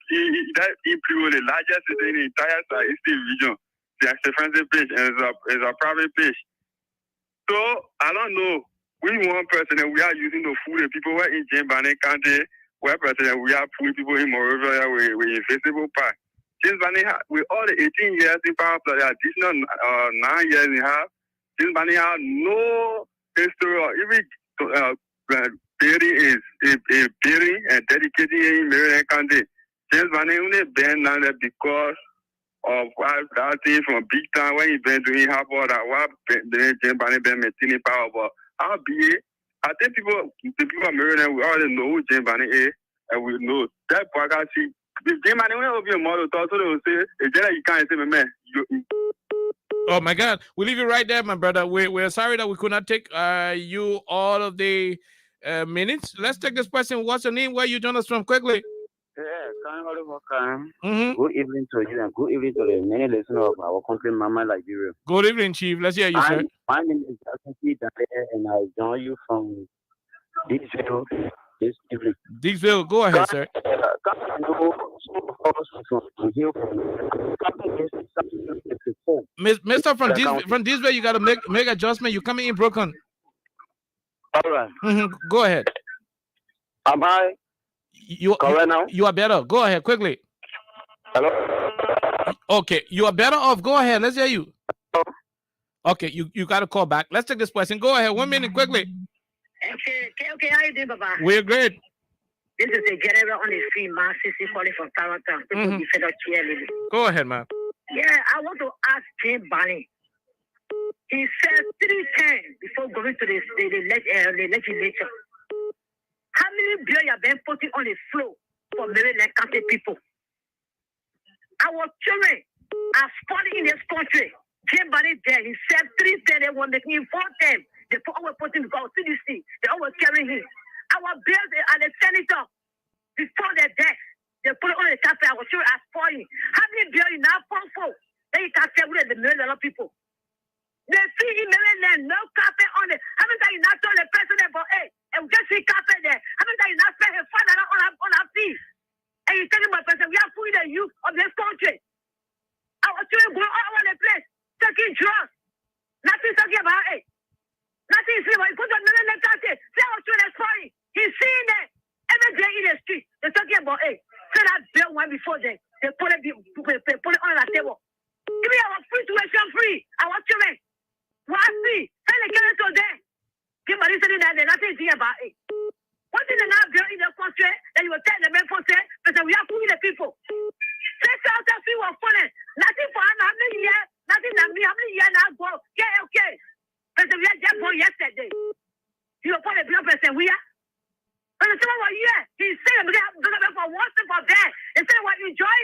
Speaker 10: that in Pluto, the largest city in the entire Southeastern region. The expensive page and it's a private page. So I don't know. We want president, we are using the food and people who are in James Barney County, where president, we are putting people in Moravia with invisible park. James Barney, with all the 18 years in power, the additional 9 years in half, James Barney has no history or even building is a building and dedicating in Maryland County. James Barney only been down there because of what that thing from big time when he been doing half all that what James Barney been maintaining power, but I think the people of Maryland, we already know who James Barney is, and we know that podcast. James Barney will be a model, so they will say, you can't say, man.
Speaker 2: Oh my God, we leave you right there, my brother. We're sorry that we could not take you all of the minutes. Let's take this question. What's your name? Where you join us from? Quickly.
Speaker 11: Good evening to you and good evening to the many listeners of our country, Mama Liberia.
Speaker 2: Good evening, Chief. Let's hear you, sir.
Speaker 11: My name is Jackson and I join you from Dixville this evening.
Speaker 2: Dixville, go ahead, sir. Mr. From Dixville, you got to make adjustment. You're coming in broken.
Speaker 11: All right.
Speaker 2: Go ahead.
Speaker 11: Am I?
Speaker 2: You are better. Go ahead quickly.
Speaker 11: Hello.
Speaker 2: Okay, you are better off. Go ahead. Let's hear you. Okay, you got to call back. Let's take this question. Go ahead. 1 minute quickly.
Speaker 9: Okay. How you doing, Baba?
Speaker 2: We're great.
Speaker 9: This is a general on the free man, CC calling from Carrollton.
Speaker 2: Go ahead, man.
Speaker 9: Yeah, I want to ask James Barney. He said 3 times before going to the legislature. How many bills have been put on the floor for Maryland County people? Our children are falling in this country. James Barney there, he said 3 times they were making him 4 times. They put our putting because CDC, they always carry him. Our bills are the senator before their death. They put it on the carpet. Our children are falling. How many bills you now fall for? Then you can't tell with the million people. They see in Maryland, no carpet on it. How many times you not told the president, but hey, and we just see carpet there. How many times you not spend $5 on our fees? And you tell him my president He's seen what he put on the say what's doing is funny. He's seeing it every day in the street. They're talking about, hey, say that bill one before they put it on the table. Give me our free tuition free. Our children. Why free? Send the kids to them. Give me listening that they're nothing about it. What is the now bill in the country that you will tell the men for say, but we are fooling the people. 6,000 people are falling. Nothing for how many years, nothing that me, how many years now go. Okay. But we are just born yesterday. You will put a blood person, we are. But the same one year, he said, we have to for one step of that. Instead of what you enjoy.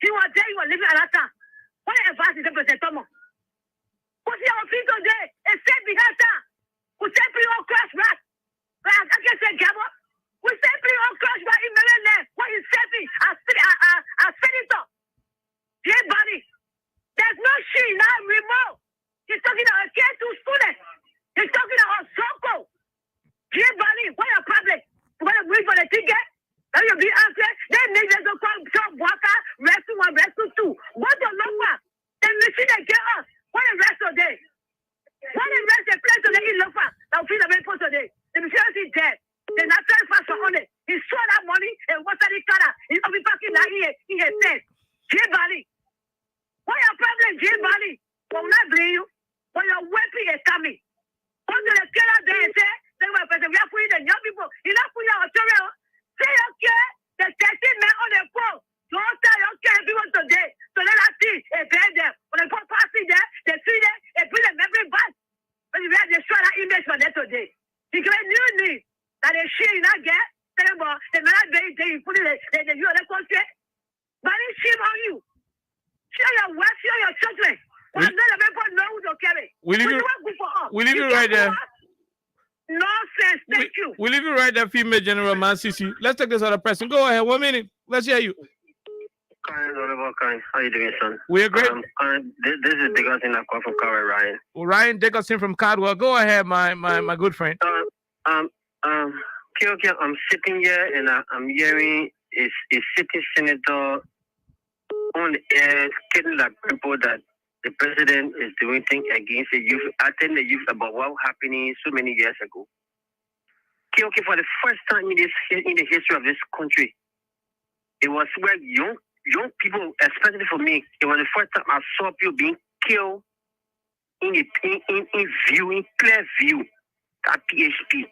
Speaker 9: He was there, he was living at that time. What advice is the person, Tomo? What's your people today? It's said behind time. We simply all crash back. I can say, Gabo. We simply all crash back in Maryland. What is saying? I said it up. Dear buddy, there's no she now remote. He's talking about a K2 student. He's talking about Soko. Dear buddy, what your problem? You want to wait for the ticket? Then you'll be answered. Then niggas will come to Waka, rescue 1, rescue 2. What the number? Then we see they get us. What the rest of day? What the rest of the place of the Ilofa? Now feel the way for today. The insurance is dead. The natural pastor on it. He stole that money and water the car. He's only parking that he has said. Dear buddy, what your problem, dear buddy? Will not blame you. When your weapon is coming. What do the killer there say? They were present. We are putting the young people. You're not putting our children. Say okay. The 13 men on the phone. Don't tell your people today. So let us see a bed there. When they put passing there, they see there, they bring them every back. But you have to destroy that image for them today. Because new needs that they share in that get, tell them about the man they put it the you other country. But it's shame on you. Share your wife, share your children. Well, none of people know who's okay.
Speaker 2: We leave you right there.
Speaker 9: Nonsense. Thank you.
Speaker 2: We leave you right there, female General Mansisi. Let's take this other person. Go ahead. 1 minute. Let's hear you.
Speaker 12: How you doing, son?
Speaker 2: We are great.
Speaker 12: This is Dickerson from Caldwell, Ryan.
Speaker 2: Ryan Dickerson from Caldwell. Go ahead, my good friend.
Speaker 12: Okay, I'm sitting here and I'm hearing a sitting senator on the air telling the people that the president is doing things against the youth, telling the youth about what happened so many years ago. Okay, for the first time in the history of this country, it was where young people, especially for me, it was the first time I saw people being killed in clear view at PHP.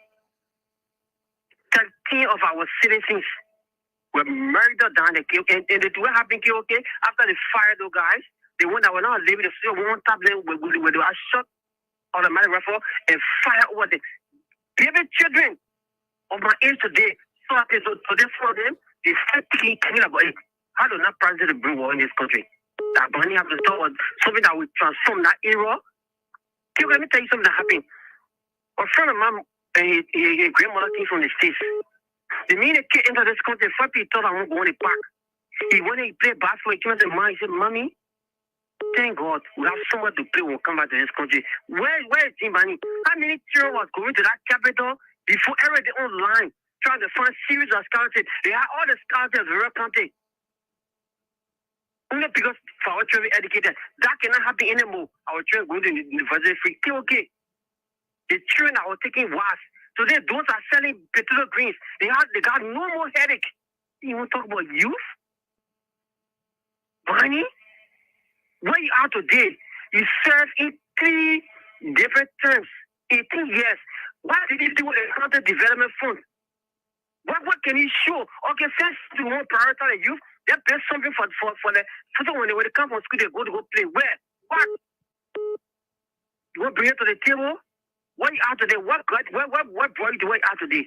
Speaker 12: 13 of our citizens were murdered down the kill. And what happened, okay, after they fired those guys, the one that were not living the still one tablet where they were shot automatic rifle and fire over the baby children of my age today. So happy to this for them, they start thinking about it. How do not president bring war in this country? That money have to start something that will transform that era. Let me tell you something that happened. A friend of mine, a grandmother came from the States. The minute he entered this country, first he thought I won't go in the park. He went and played basketball. He came to mom. He said, Mommy, thank God we have somewhere to play when we come back to this country. Where is Timbani? How many children was going to that capital before everything online trying to find series of scholarships? They had all the scholarships in rural country. Only because for our children educated, that cannot happen anymore. Our children go to university free. Okay. The children that were taking was today, those are selling potato greens. They got no more headache. You want to talk about youth? Money? Where you are today, you serve in 3 different terms, 18 years. What did you do with the County Development Fund? What can you show? Okay, first to more prioritize the youth. They pay something for the when they come from school, they go play. Where? What? You want to bring it to the table? What you are today? What brought you to where you are today?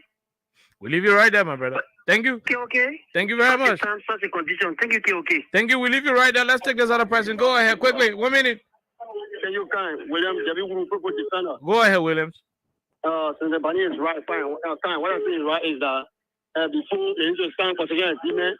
Speaker 2: We leave you right there, my brother. Thank you.
Speaker 12: Okay.
Speaker 2: Thank you very much.
Speaker 12: Such a condition. Thank you, okay.
Speaker 2: Thank you. We leave you right there. Let's take this other person. Go ahead, quickly. 1 minute.
Speaker 12: You can, William.
Speaker 2: Go ahead, Williams.
Speaker 12: Since the Bani is right, fine. What I'm saying is right is that before the interest sign for second agreement,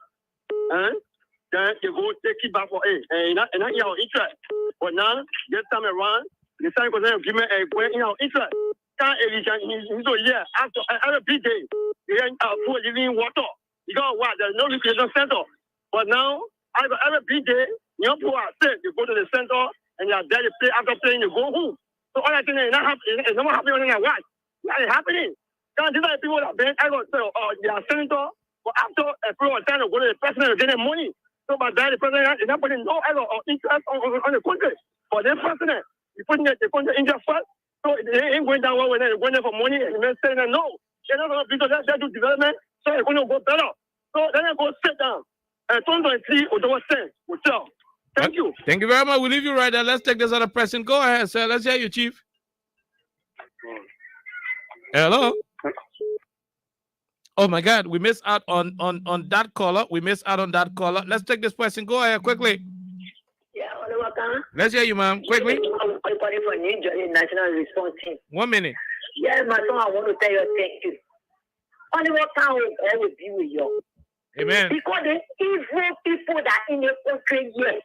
Speaker 12: then you go take it back for and not your interest. But now, this time around, the sign for the agreement going in our interest. After every big day, you for living water. You got what? There's no recreation center. But now, every big day, young people are sick. You go to the center and you are there to play. After playing, you go home. So all that thing is not happening. It's not happening on their watch. That is happening. Because these are the people that been, I got they are senator, but after a period of time, go to the president and get their money. So by that, the president is not putting no interest on the country. For the president, you putting the country interest first. So they ain't going down one way, they're going there for money, and they're saying that no. They're not going to do development, so it's going to go better. So then they go sit down. And 2023, hotel. Thank you.
Speaker 2: Thank you very much. We'll leave you right there. Let's take this other person. Go ahead, sir. Let's hear you, Chief. Hello. Oh my God, we missed out on that caller. We missed out on that caller. Let's take this person. Go ahead quickly.
Speaker 9: Yeah,
Speaker 2: Let's hear you, ma'am. Quickly.
Speaker 9: I'm calling for New Jersey National Response Team.
Speaker 2: 1 minute.
Speaker 9: Yeah, my son, I want to tell you thank you. Only what can we always be with you.
Speaker 2: Amen.
Speaker 9: Because the evil people that in the country, yes,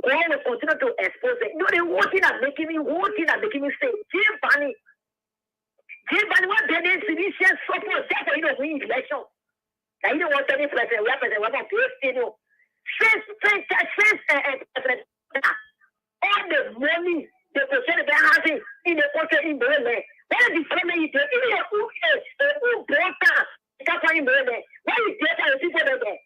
Speaker 9: all will continue to expose it. You know, the one thing that making me say, Jim Barney, what they did, Tunisian support, that's why you don't win election. Now, you don't want any president, we have a place stadium. Since all the money the president has in the country in the land. What is the problem? Who brought that? Why is there people there?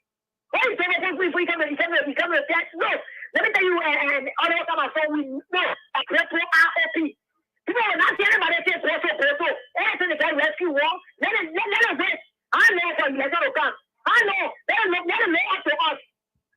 Speaker 9: Why is there people become a tax? No, let me tell you, other time I saw we know a triple ROP. People are not saying about it. Everything is a rescue war. Let it wait. I know for you, let it come. I know. Let it know up to us.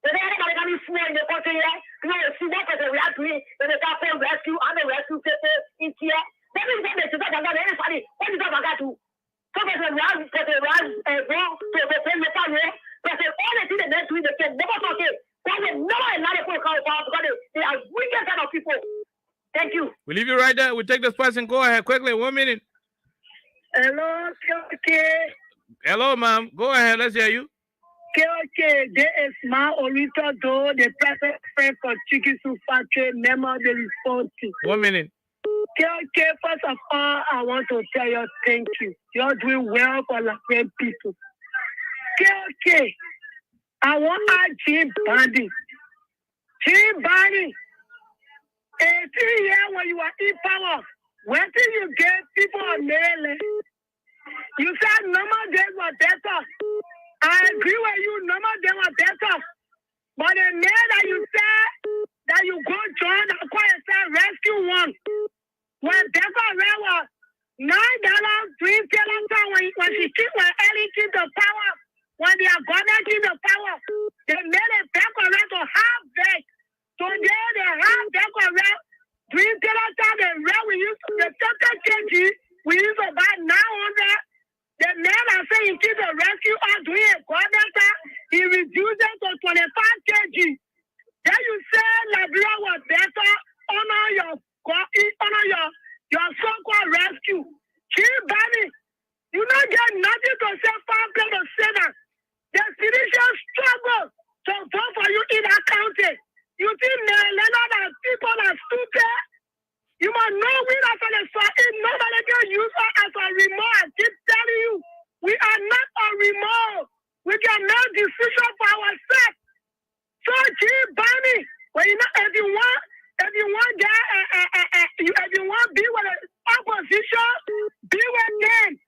Speaker 9: If anybody can be small in the country here, you know, see what we are doing, then they can call rescue and the rescue people in here. That is what they should talk about anybody. What is that about to? So there's a rise, go to the same local law. There's all the things that they're doing, they can never talk it. But they never allow the people to come because they are wicked kind of people. Thank you.
Speaker 2: We'll leave you right there. We'll take this person. Go ahead quickly. 1 minute.
Speaker 12: Hello, okay.
Speaker 2: Hello, ma'am. Go ahead. Let's hear you.
Speaker 12: Okay, there is my Olita Do, the president for Chikisu Factory, member of the response team.
Speaker 2: 1 minute.
Speaker 12: Okay, first of all, I want to tell you thank you. You're doing well for Latvian people. Okay, I want to Jim Barney. Jim Barney, 18 years when you are in power, when did you get people on Maryland? You said normal days were better. I agree with you, normal days were better. But the man that you said that you go join the said rescue one. When Becca Red was $9 when Ellie keep the power, when they are gonna keep the power, they made a Becca Red to half back. Today they have Becca Red, $3 the red we used to the 30 kg, we used to buy 900. The man I say he keep the rescue are doing a quarter, he reduced it to 25 kg. Then you say Liberia was better, honor your so-called rescue. Jim Barney, you don't get nothing to say for the Senate. The citizens struggle to vote for you in that county. You think that people are stupid? You must know we are going to start it. Nobody can use us as a remote. I keep telling you, we are not a remote. We can make decisions for ourselves. So Jim Barney, well, you know, if you want to be with the opposition, be with them.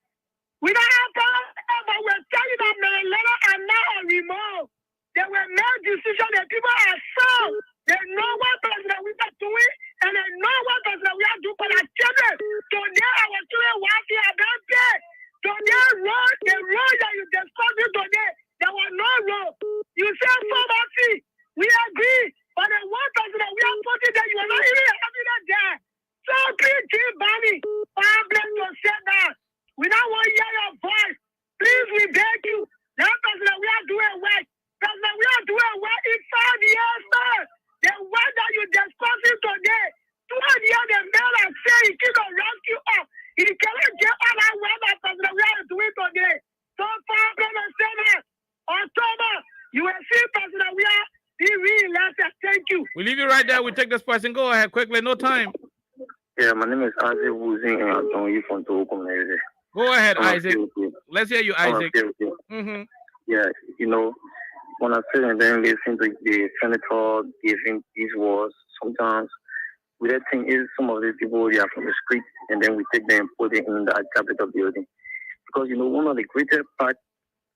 Speaker 12: We don't have power, but we're telling you that Marilena are not a remote. They will make decisions that people are sound. They know what president we are doing, and they know what president we are doing for our children. Today, our children walking are not dead. Today, the road that you discussed today, there was no road. You said poverty. We agree. But the one president we are putting there, you are not even having that there. So please, Jim Barney, problem to say that. We don't want to hear your voice. Please, we beg you. That president we are doing well. President we are doing well in 5 years, sir. The one that you discussing today, 2 years the man I say he keep the rescue up. He cannot get all that well that president we are doing today. So problem to say that. October, you will see president we are. Thank you.
Speaker 2: We leave you right there. We take this person. Go ahead quickly. No time.
Speaker 11: Yeah, my name is Isaac Wuzing, and I'm calling you from Togo community.
Speaker 2: Go ahead, Isaac. Let's hear you, Isaac.
Speaker 11: Mm-hmm. Yeah, you know, when I sit and then listen to the senator giving these words, sometimes with that thing is some of these people, they are from the street, and then we take them and put them in the Capitol building. Because, one of the greatest parts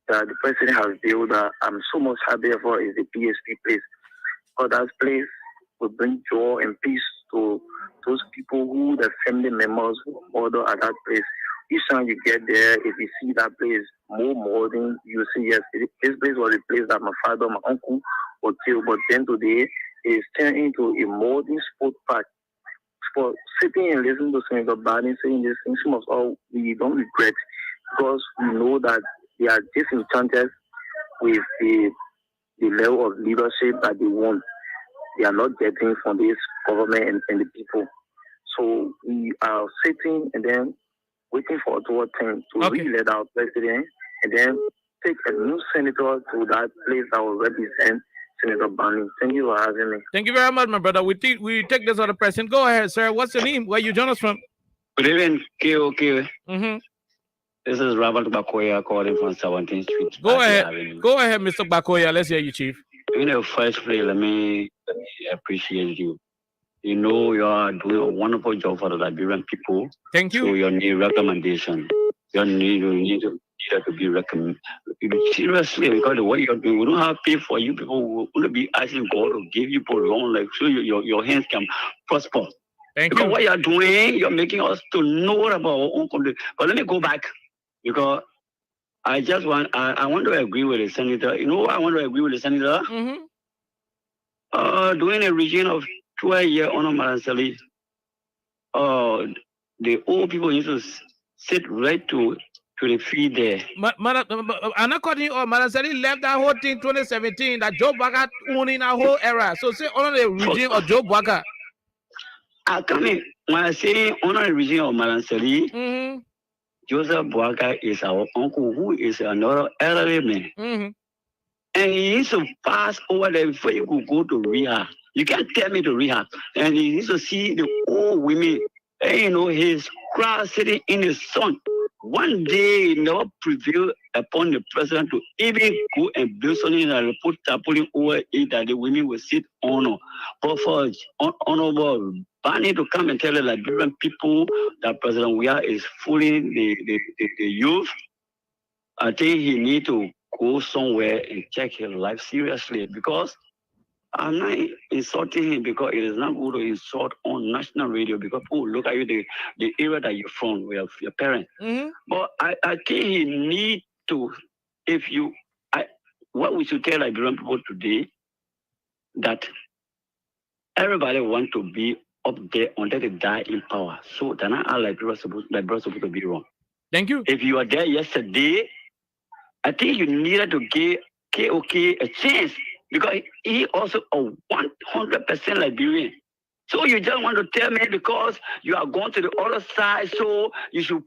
Speaker 11: that the president has built that I'm so much happy for is the PSP place. Because that place will bring joy and peace to those people who the family members who order at that place. Each time you get there, if you see that place more than you see, yes, this place was a place that my father, my uncle would kill. But then today, it's turned into a modern sport park. For sitting and listening to Senator Biden saying these things, some of all we don't regret because we know that they are disenchanted with the level of leadership that they want. They are not getting from this government and the people. So we are sitting and then waiting for our time to really let our president and then take a new senator to that place that will represent Senator Barney. Thank you for having me.
Speaker 2: Thank you very much, my brother. We take this other person. Go ahead, sir. What's your name? Where you join us from?
Speaker 11: Good evening, KOK.
Speaker 2: Mm-hmm.
Speaker 11: This is Robert Bakoya calling from 17th Street.
Speaker 2: Go ahead, Mr. Bakoya. Let's hear you, Chief.
Speaker 11: In the first place, let me appreciate you. You are doing a wonderful job for the Liberian people.
Speaker 2: Thank you.
Speaker 11: So you need recommendation. You need to be recommended. Seriously, because the way you're doing, we don't have pay for you people. We want to be asking God to give you for long, like so your hands can prosper.
Speaker 2: Thank you.
Speaker 11: What you're doing, you're making us to know about our own country. But let me go back because I want to agree with the senator. You know why I want to agree with the senator?
Speaker 2: Mm-hmm.
Speaker 11: During a regime of 12-year honor Madansali, the old people used to sit right to the feet there.
Speaker 2: And according to Madansali left that whole thing 2017, that Joe Baka owning that whole era. So say honor the regime of Joe Baka.
Speaker 11: I come in when I say honor the regime of Madansali.
Speaker 2: Mm-hmm.
Speaker 11: Joseph Boakai is our uncle, who is another elderly man.
Speaker 2: Mm-hmm.
Speaker 11: And he needs to pass over there before you could go to rehab. You can't tell me to rehab. And he needs to see the old women. And his crowd sitting in the sun. One day, it never prevailed upon the president to even go and build something that will put tarpaulin over it that the women will sit on. But for Honorable Barney to come and tell the Liberian people that President Weah is fooling the youth, I think he need to go somewhere and check his life seriously because I'm not insulting him because it is not good to insult on national radio because people look at you, the area that you're from, where your parents.
Speaker 2: Mm-hmm.
Speaker 11: But I think he need to, what we should tell Liberian people today, that everybody want to be up there until they die in power. So they're not all Liberians supposed to be wrong.
Speaker 2: Thank you.
Speaker 11: If you are there yesterday, I think you needed to give KOK a chance because he also a 100% Liberian. So you just want to tell me because you are going to the other side, so you should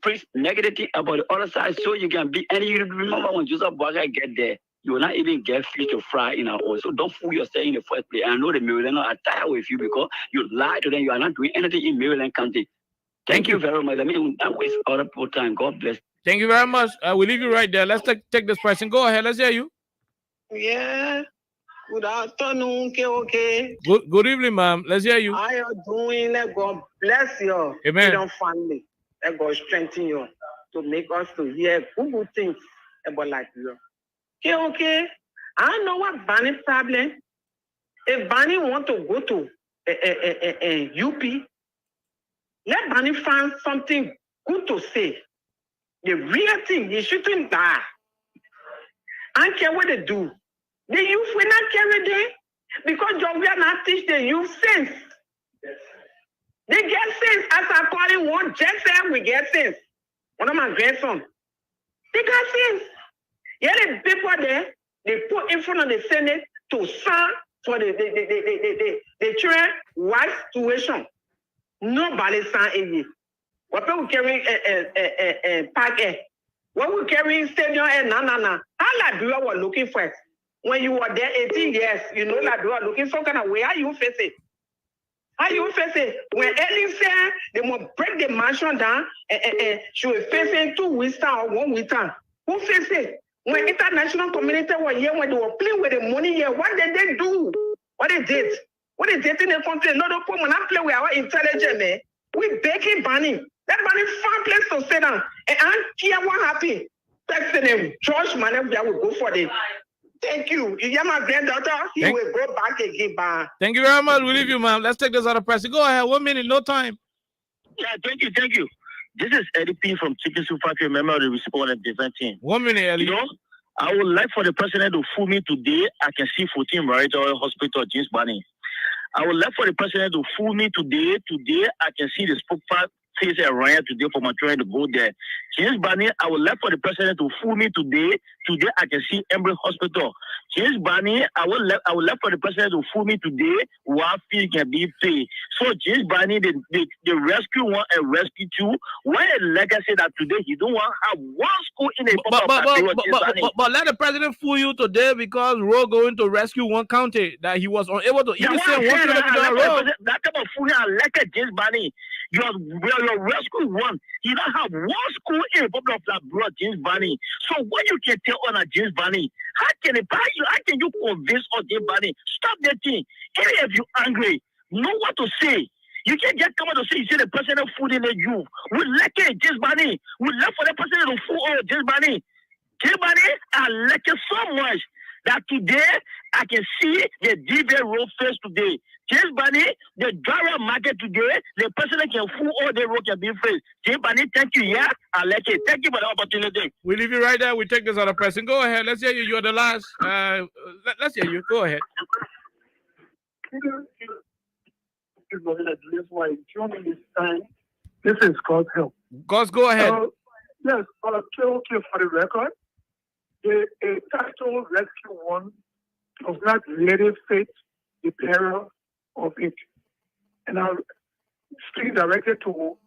Speaker 11: preach negative thing about the other side so you can be. And you remember when Joseph Boakai get there, you will not even get fish to fry in our oil. So don't fool yourself in the first place. I know the Maryland are tired with you because you lied to them. You are not doing anything in Maryland County. Thank you very much. I mean, not waste other people's time. God bless.
Speaker 2: Thank you very much. We'll leave you right there. Let's take this person. Go ahead. Let's hear you.
Speaker 13: Yeah. Good afternoon, KOK.
Speaker 2: Good evening, ma'am. Let's hear you.
Speaker 13: How you doing? Let God bless you.
Speaker 2: Amen.
Speaker 13: Freedom family. Let God strengthen you to make us to hear good things about Liberia. KOK, I know what Barney problem. If Barney want to go to UP, let Barney find something good to say. The real thing, he shouldn't die. I don't care what they do. The youth will not carry them because we are not teach the youth sense. They get sense. As I call it one, just say we get sense. One of my grandsons, they got sense. Yeah, the people there, they put in front of the Senate to sign for the children white situation. Nobody signed it. What people carry park air? What we carry stadium air? No. How Liberia were looking for it? When you were there 18 years, you know Liberia looking some kind of way. How you face it? How you face it? When Ellie said they will break the mansion down and she was facing 2 weeks time or 1 week time. Who faced it? When international community were here, when they were playing with the money here, what did they do? What they did? What is it in the country? No, don't put when I play with our intelligence, man. We baking Barney. That Barney fun place to sit down. And I'm here what happened. Texting him, George Manabia will go for it. Thank you. You hear my granddaughter? He will go back again.
Speaker 2: Thank you very much. We leave you, ma'am. Let's take this out of press. Go ahead. 1 minute, no time.
Speaker 14: Yeah, thank you. This is Eddie P from Chicken Soup Factory, member of the Respond and Defense team.
Speaker 2: 1 minute, Ellie.
Speaker 14: You know, I would like for the president to fool me today. I can see 14 right or hospital, James Barney. I would like for the president to fool me today. Today, I can see the spokesperson face a riot today for my trying to go there. James Barney, I would like for the president to fool me today. Today, I can see Embry Hospital. James Barney, I would like for the president to fool me today. While fee can be paid. So James Barney, the rescue one and rescue two. Why a legacy that today he don't want to have one school in a
Speaker 2: but let the president fool you today because we're going to rescue one county that he was unable to even say 1 kilometer road.
Speaker 14: That type of fooling, I like it, James Barney. Your rescue one. You don't have one school in the Republic of Labrador, James Barney. So what you can tell on a James Barney? How can you convince us, James Barney? Stop that thing. Even if you're angry, know what to say. You can't just come out to say you see the president fooling you. We like it, James Barney. We love for the president to fool James Barney. James Barney, I like it so much that today I can see the DV road face today. James Barney, the Dara market today, the president can fool all the road can be faced. James Barney, thank you. Yeah, I like it. Thank you for the opportunity.
Speaker 2: We leave you right there. We take this out of press. And go ahead. Let's hear you. You're the last. Let's hear you. Go ahead.
Speaker 15: This is God's help.
Speaker 2: God's, go ahead.
Speaker 15: Yes, okay, for the record. A title rescue one does not really fit the peril of it. And I'll speak directly to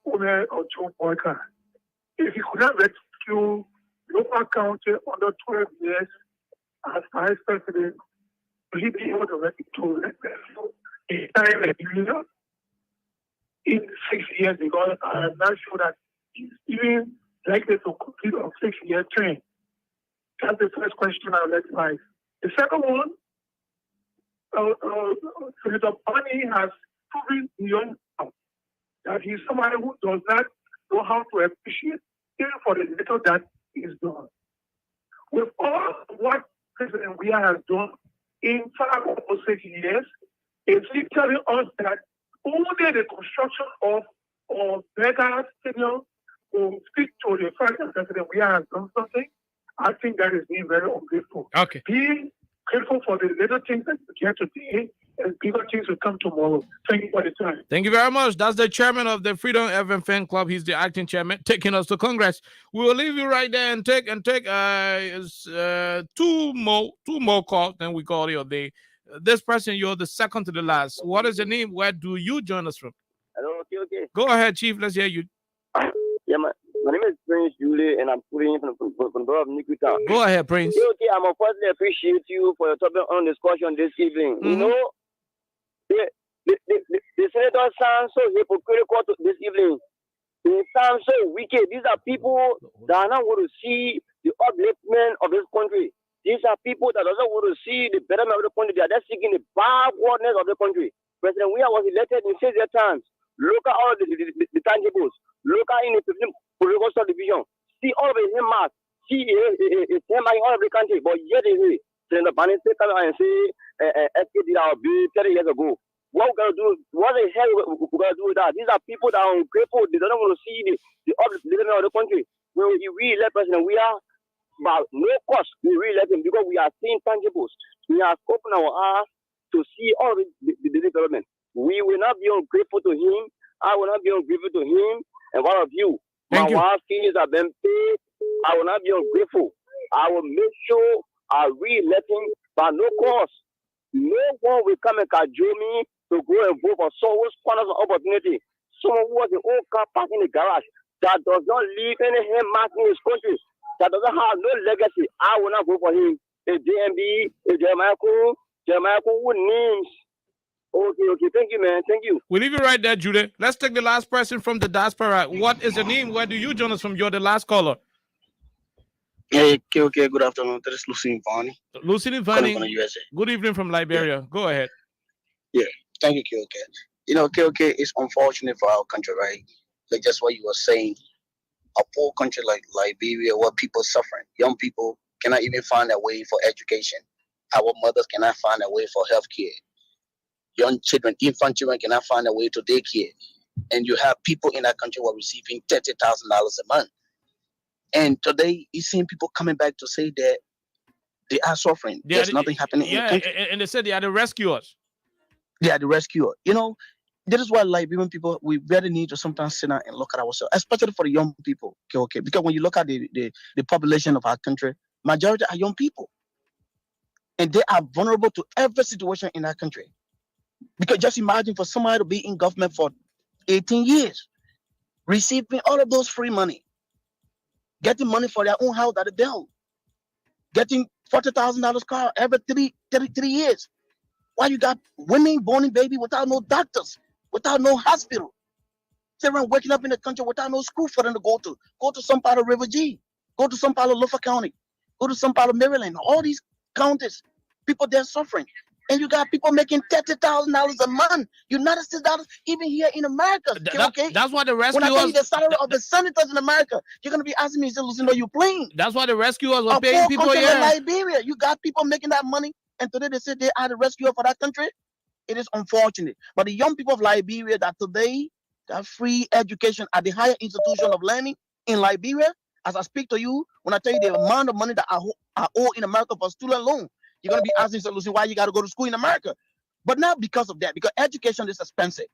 Speaker 15: Omer or Joe Boyka. If you could not rescue local county under 12 years as vice president, will he be able to rescue a time like Libya in 6 years? Because I'm not sure that he's even likely to complete a 6-year term. That's the first question I would like to ask. The second one, Senator Barney has proven beyond doubt that he's somebody who does not know how to appreciate even for the little that is done. With all what President Weah has done in 5 or 6 years, it's telling us that only the construction of Mega Stadium will speak to the fact that President Weah has done something. I think that is being very ungrateful.
Speaker 2: Okay.
Speaker 15: Be grateful for the little things that you get today, and bigger things will come tomorrow. Thank you for the time.
Speaker 2: Thank you very much. That's the chairman of the Freedom FM fan club. He's the acting chairman, taking us to Congress. We will leave you right there and take two more calls. Then we call your day. This person, you're the second to the last. What is your name? Where do you join us from?
Speaker 16: Hello, okay.
Speaker 2: Go ahead, Chief. Let's hear you.
Speaker 16: Yeah, my name is Prince Julie, and I'm calling from the borough of Nikuta.
Speaker 2: Go ahead, Prince.
Speaker 16: Okay, I'm unfortunately appreciate you for your topic on discussion this evening.
Speaker 2: Mm-hmm.
Speaker 16: You know, the senator sounds so hypocritical this evening. They sound so wicked. These are people that are not going to see the upliftment of this country. These are people that doesn't want to see the betterment of the country. They are just seeking the backwardness of the country. President Weah was elected in 6 year terms. Look at all the tangibles. Look at in the political subdivision. See all of him mark. See his him in all of the country. But yet Senator Barney come and say FK did our bill 30 years ago. What we're gonna do? What the hell we're gonna do with that? These are people that are ungrateful. They don't want to see the upliftment of the country. We elect President Weah, but no cost. We re-elect him because we are seeing tangibles. We have opened our eyes to see all the development. We will not be ungrateful to him. I will not be ungrateful to him. And one of you, my wife fees have been paid. I will not be ungrateful. I will make sure I re-elect him by no cost. No one will come and cajole me to go and vote for someone's corners of opportunity. Someone who has an old car parked in the garage that does not leave any hand mark in his country, that doesn't have no legacy. I will not vote for him. A JMB, a Jeremiah who names. Okay. Thank you, man. Thank you.
Speaker 2: We'll leave you right there, Judah. Let's take the last person from the diaspora. What is your name? Where do you join us from? You're the last caller.
Speaker 17: Hey, okay. Good afternoon. This is Lucien Vani.
Speaker 2: Lucien Vani.
Speaker 17: From the USA.
Speaker 2: Good evening from Liberia. Go ahead.
Speaker 17: Yeah, thank you, KOK. You know, KOK is unfortunate for our country, right? Like just what you were saying. A poor country like Liberia, where people are suffering, young people cannot even find a way for education. Our mothers cannot find a way for health care. Young children, infant children cannot find a way to daycare. And you have people in that country who are receiving $30,000 a month. And today, you're seeing people coming back to say that they are suffering. There's nothing happening in the country.
Speaker 2: And they said they are the rescuers.
Speaker 17: They are the rescuer. You know, this is why Liberian people, we really need to sometimes sit down and look at ourselves, especially for the young people. Okay, because when you look at the population of our country, majority are young people. And they are vulnerable to every situation in our country. Because just imagine for somebody to be in government for 18 years, receiving all of those free money, getting money for their own house that they build, getting $40,000 car every 33 years. Why you got women born in baby without no doctors, without no hospital? Children waking up in the country without no school for them to go to. Go to São Paulo River G, go to São Paulo Lofa County, go to São Paulo Maryland, all these counties, people there suffering. And you got people making $30,000 a month, United States dollars, even here in America. Okay?
Speaker 2: That's why the rescuers.
Speaker 17: When I tell you the salary of the senators in America, you're gonna be asking me, Luciano, are you playing?
Speaker 2: That's why the rescuers are paying people here.
Speaker 17: In Liberia, you got people making that money, and today they say they are the rescuer for that country. It is unfortunate, but the young people of Liberia that today got free education at the higher institution of learning in Liberia. As I speak to you, when I tell you the amount of money that I owe in America for student loan, you're going to be asking Lucy, why you got to go to school in America. But not because of that, because education is expensive.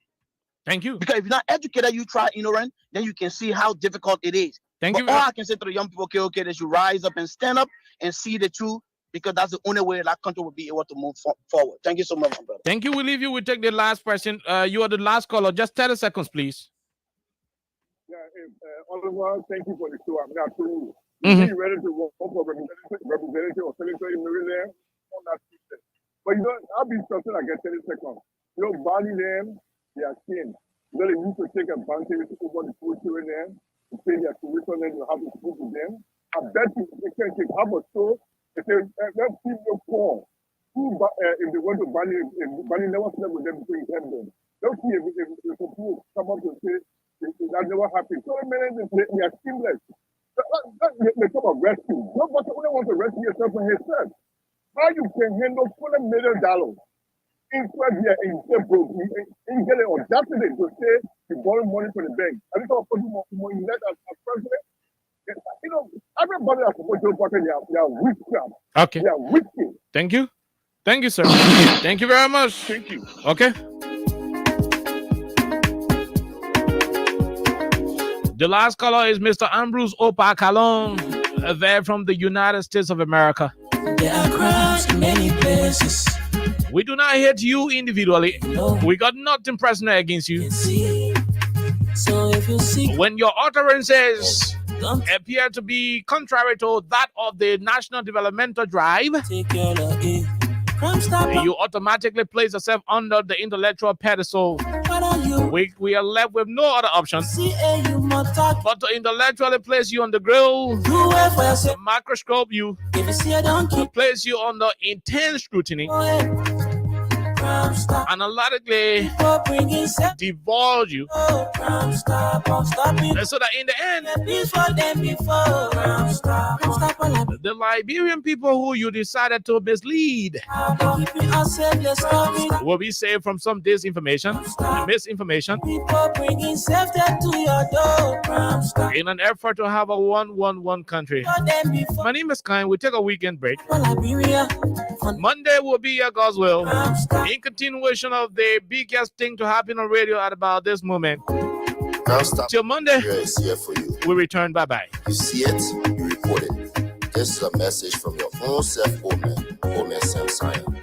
Speaker 2: Thank you.
Speaker 17: Because if you're not educated, you try ignorant, then you can see how difficult it is.
Speaker 2: Thank you.
Speaker 17: All I can say to the young people, okay, they should rise up and stand up and see the truth, because that's the only way that country will be able to move forward. Thank you so much, my brother.
Speaker 2: Thank you. We'll leave you. We'll take the last person. You are the last caller. Just 30 seconds, please.
Speaker 15: Yeah, Oliver, thank you for the show. I'm not too ready to work for representative or senator in Maryland on that system. But you know, I'll be something I get 30 seconds. You know, Bali them, they are skin. You know, they need to take advantage over the poor children there, to pay their tuition and to have to speak to them. I bet you they can take half a show. If they let people call, if they want to Bali, if Bali never slept with them before he help them. Let's see if people come up and say that never happened. So many they are seamless. They talk about rescue. Nobody want to rescue yourself from himself. How you can handle $20 million inside here in broke, in get an audacity to say you borrow money from the bank. I just want to put more in that as president. You know, everybody that's supposed to work, they are witchcraft.
Speaker 2: Okay.
Speaker 15: They are wicked.
Speaker 2: Thank you. Thank you, sir. Thank you very much.
Speaker 15: Thank you.
Speaker 2: Okay. The last caller is Mr. Ambrose Opa Kalon, there from the United States of America.
Speaker 3: There are crowds in many places.
Speaker 2: We do not hate you individually.
Speaker 3: No.
Speaker 2: We got nothing personal against you.
Speaker 3: So if you see
Speaker 2: when your utterances appear to be contrary to that of the National Developmental Drive, you automatically place yourself under the intellectual pedestal. We are left with no other option but to intellectually place you on the grill, microscope you, place you under intense scrutiny, analytically divulge you, so that in the end, the Liberian people who you decided to mislead will be saved from some disinformation, misinformation, in an effort to have a 1-1-1 country. My name is Kine. We'll take a weekend break. Monday will be a God's will, in continuation of the biggest thing to happen on radio at about this moment. Till Monday,
Speaker 4: here for you.
Speaker 2: we return. Bye-bye.
Speaker 4: You see it, you report it. This is a message from your own self, Omer Sam Sion.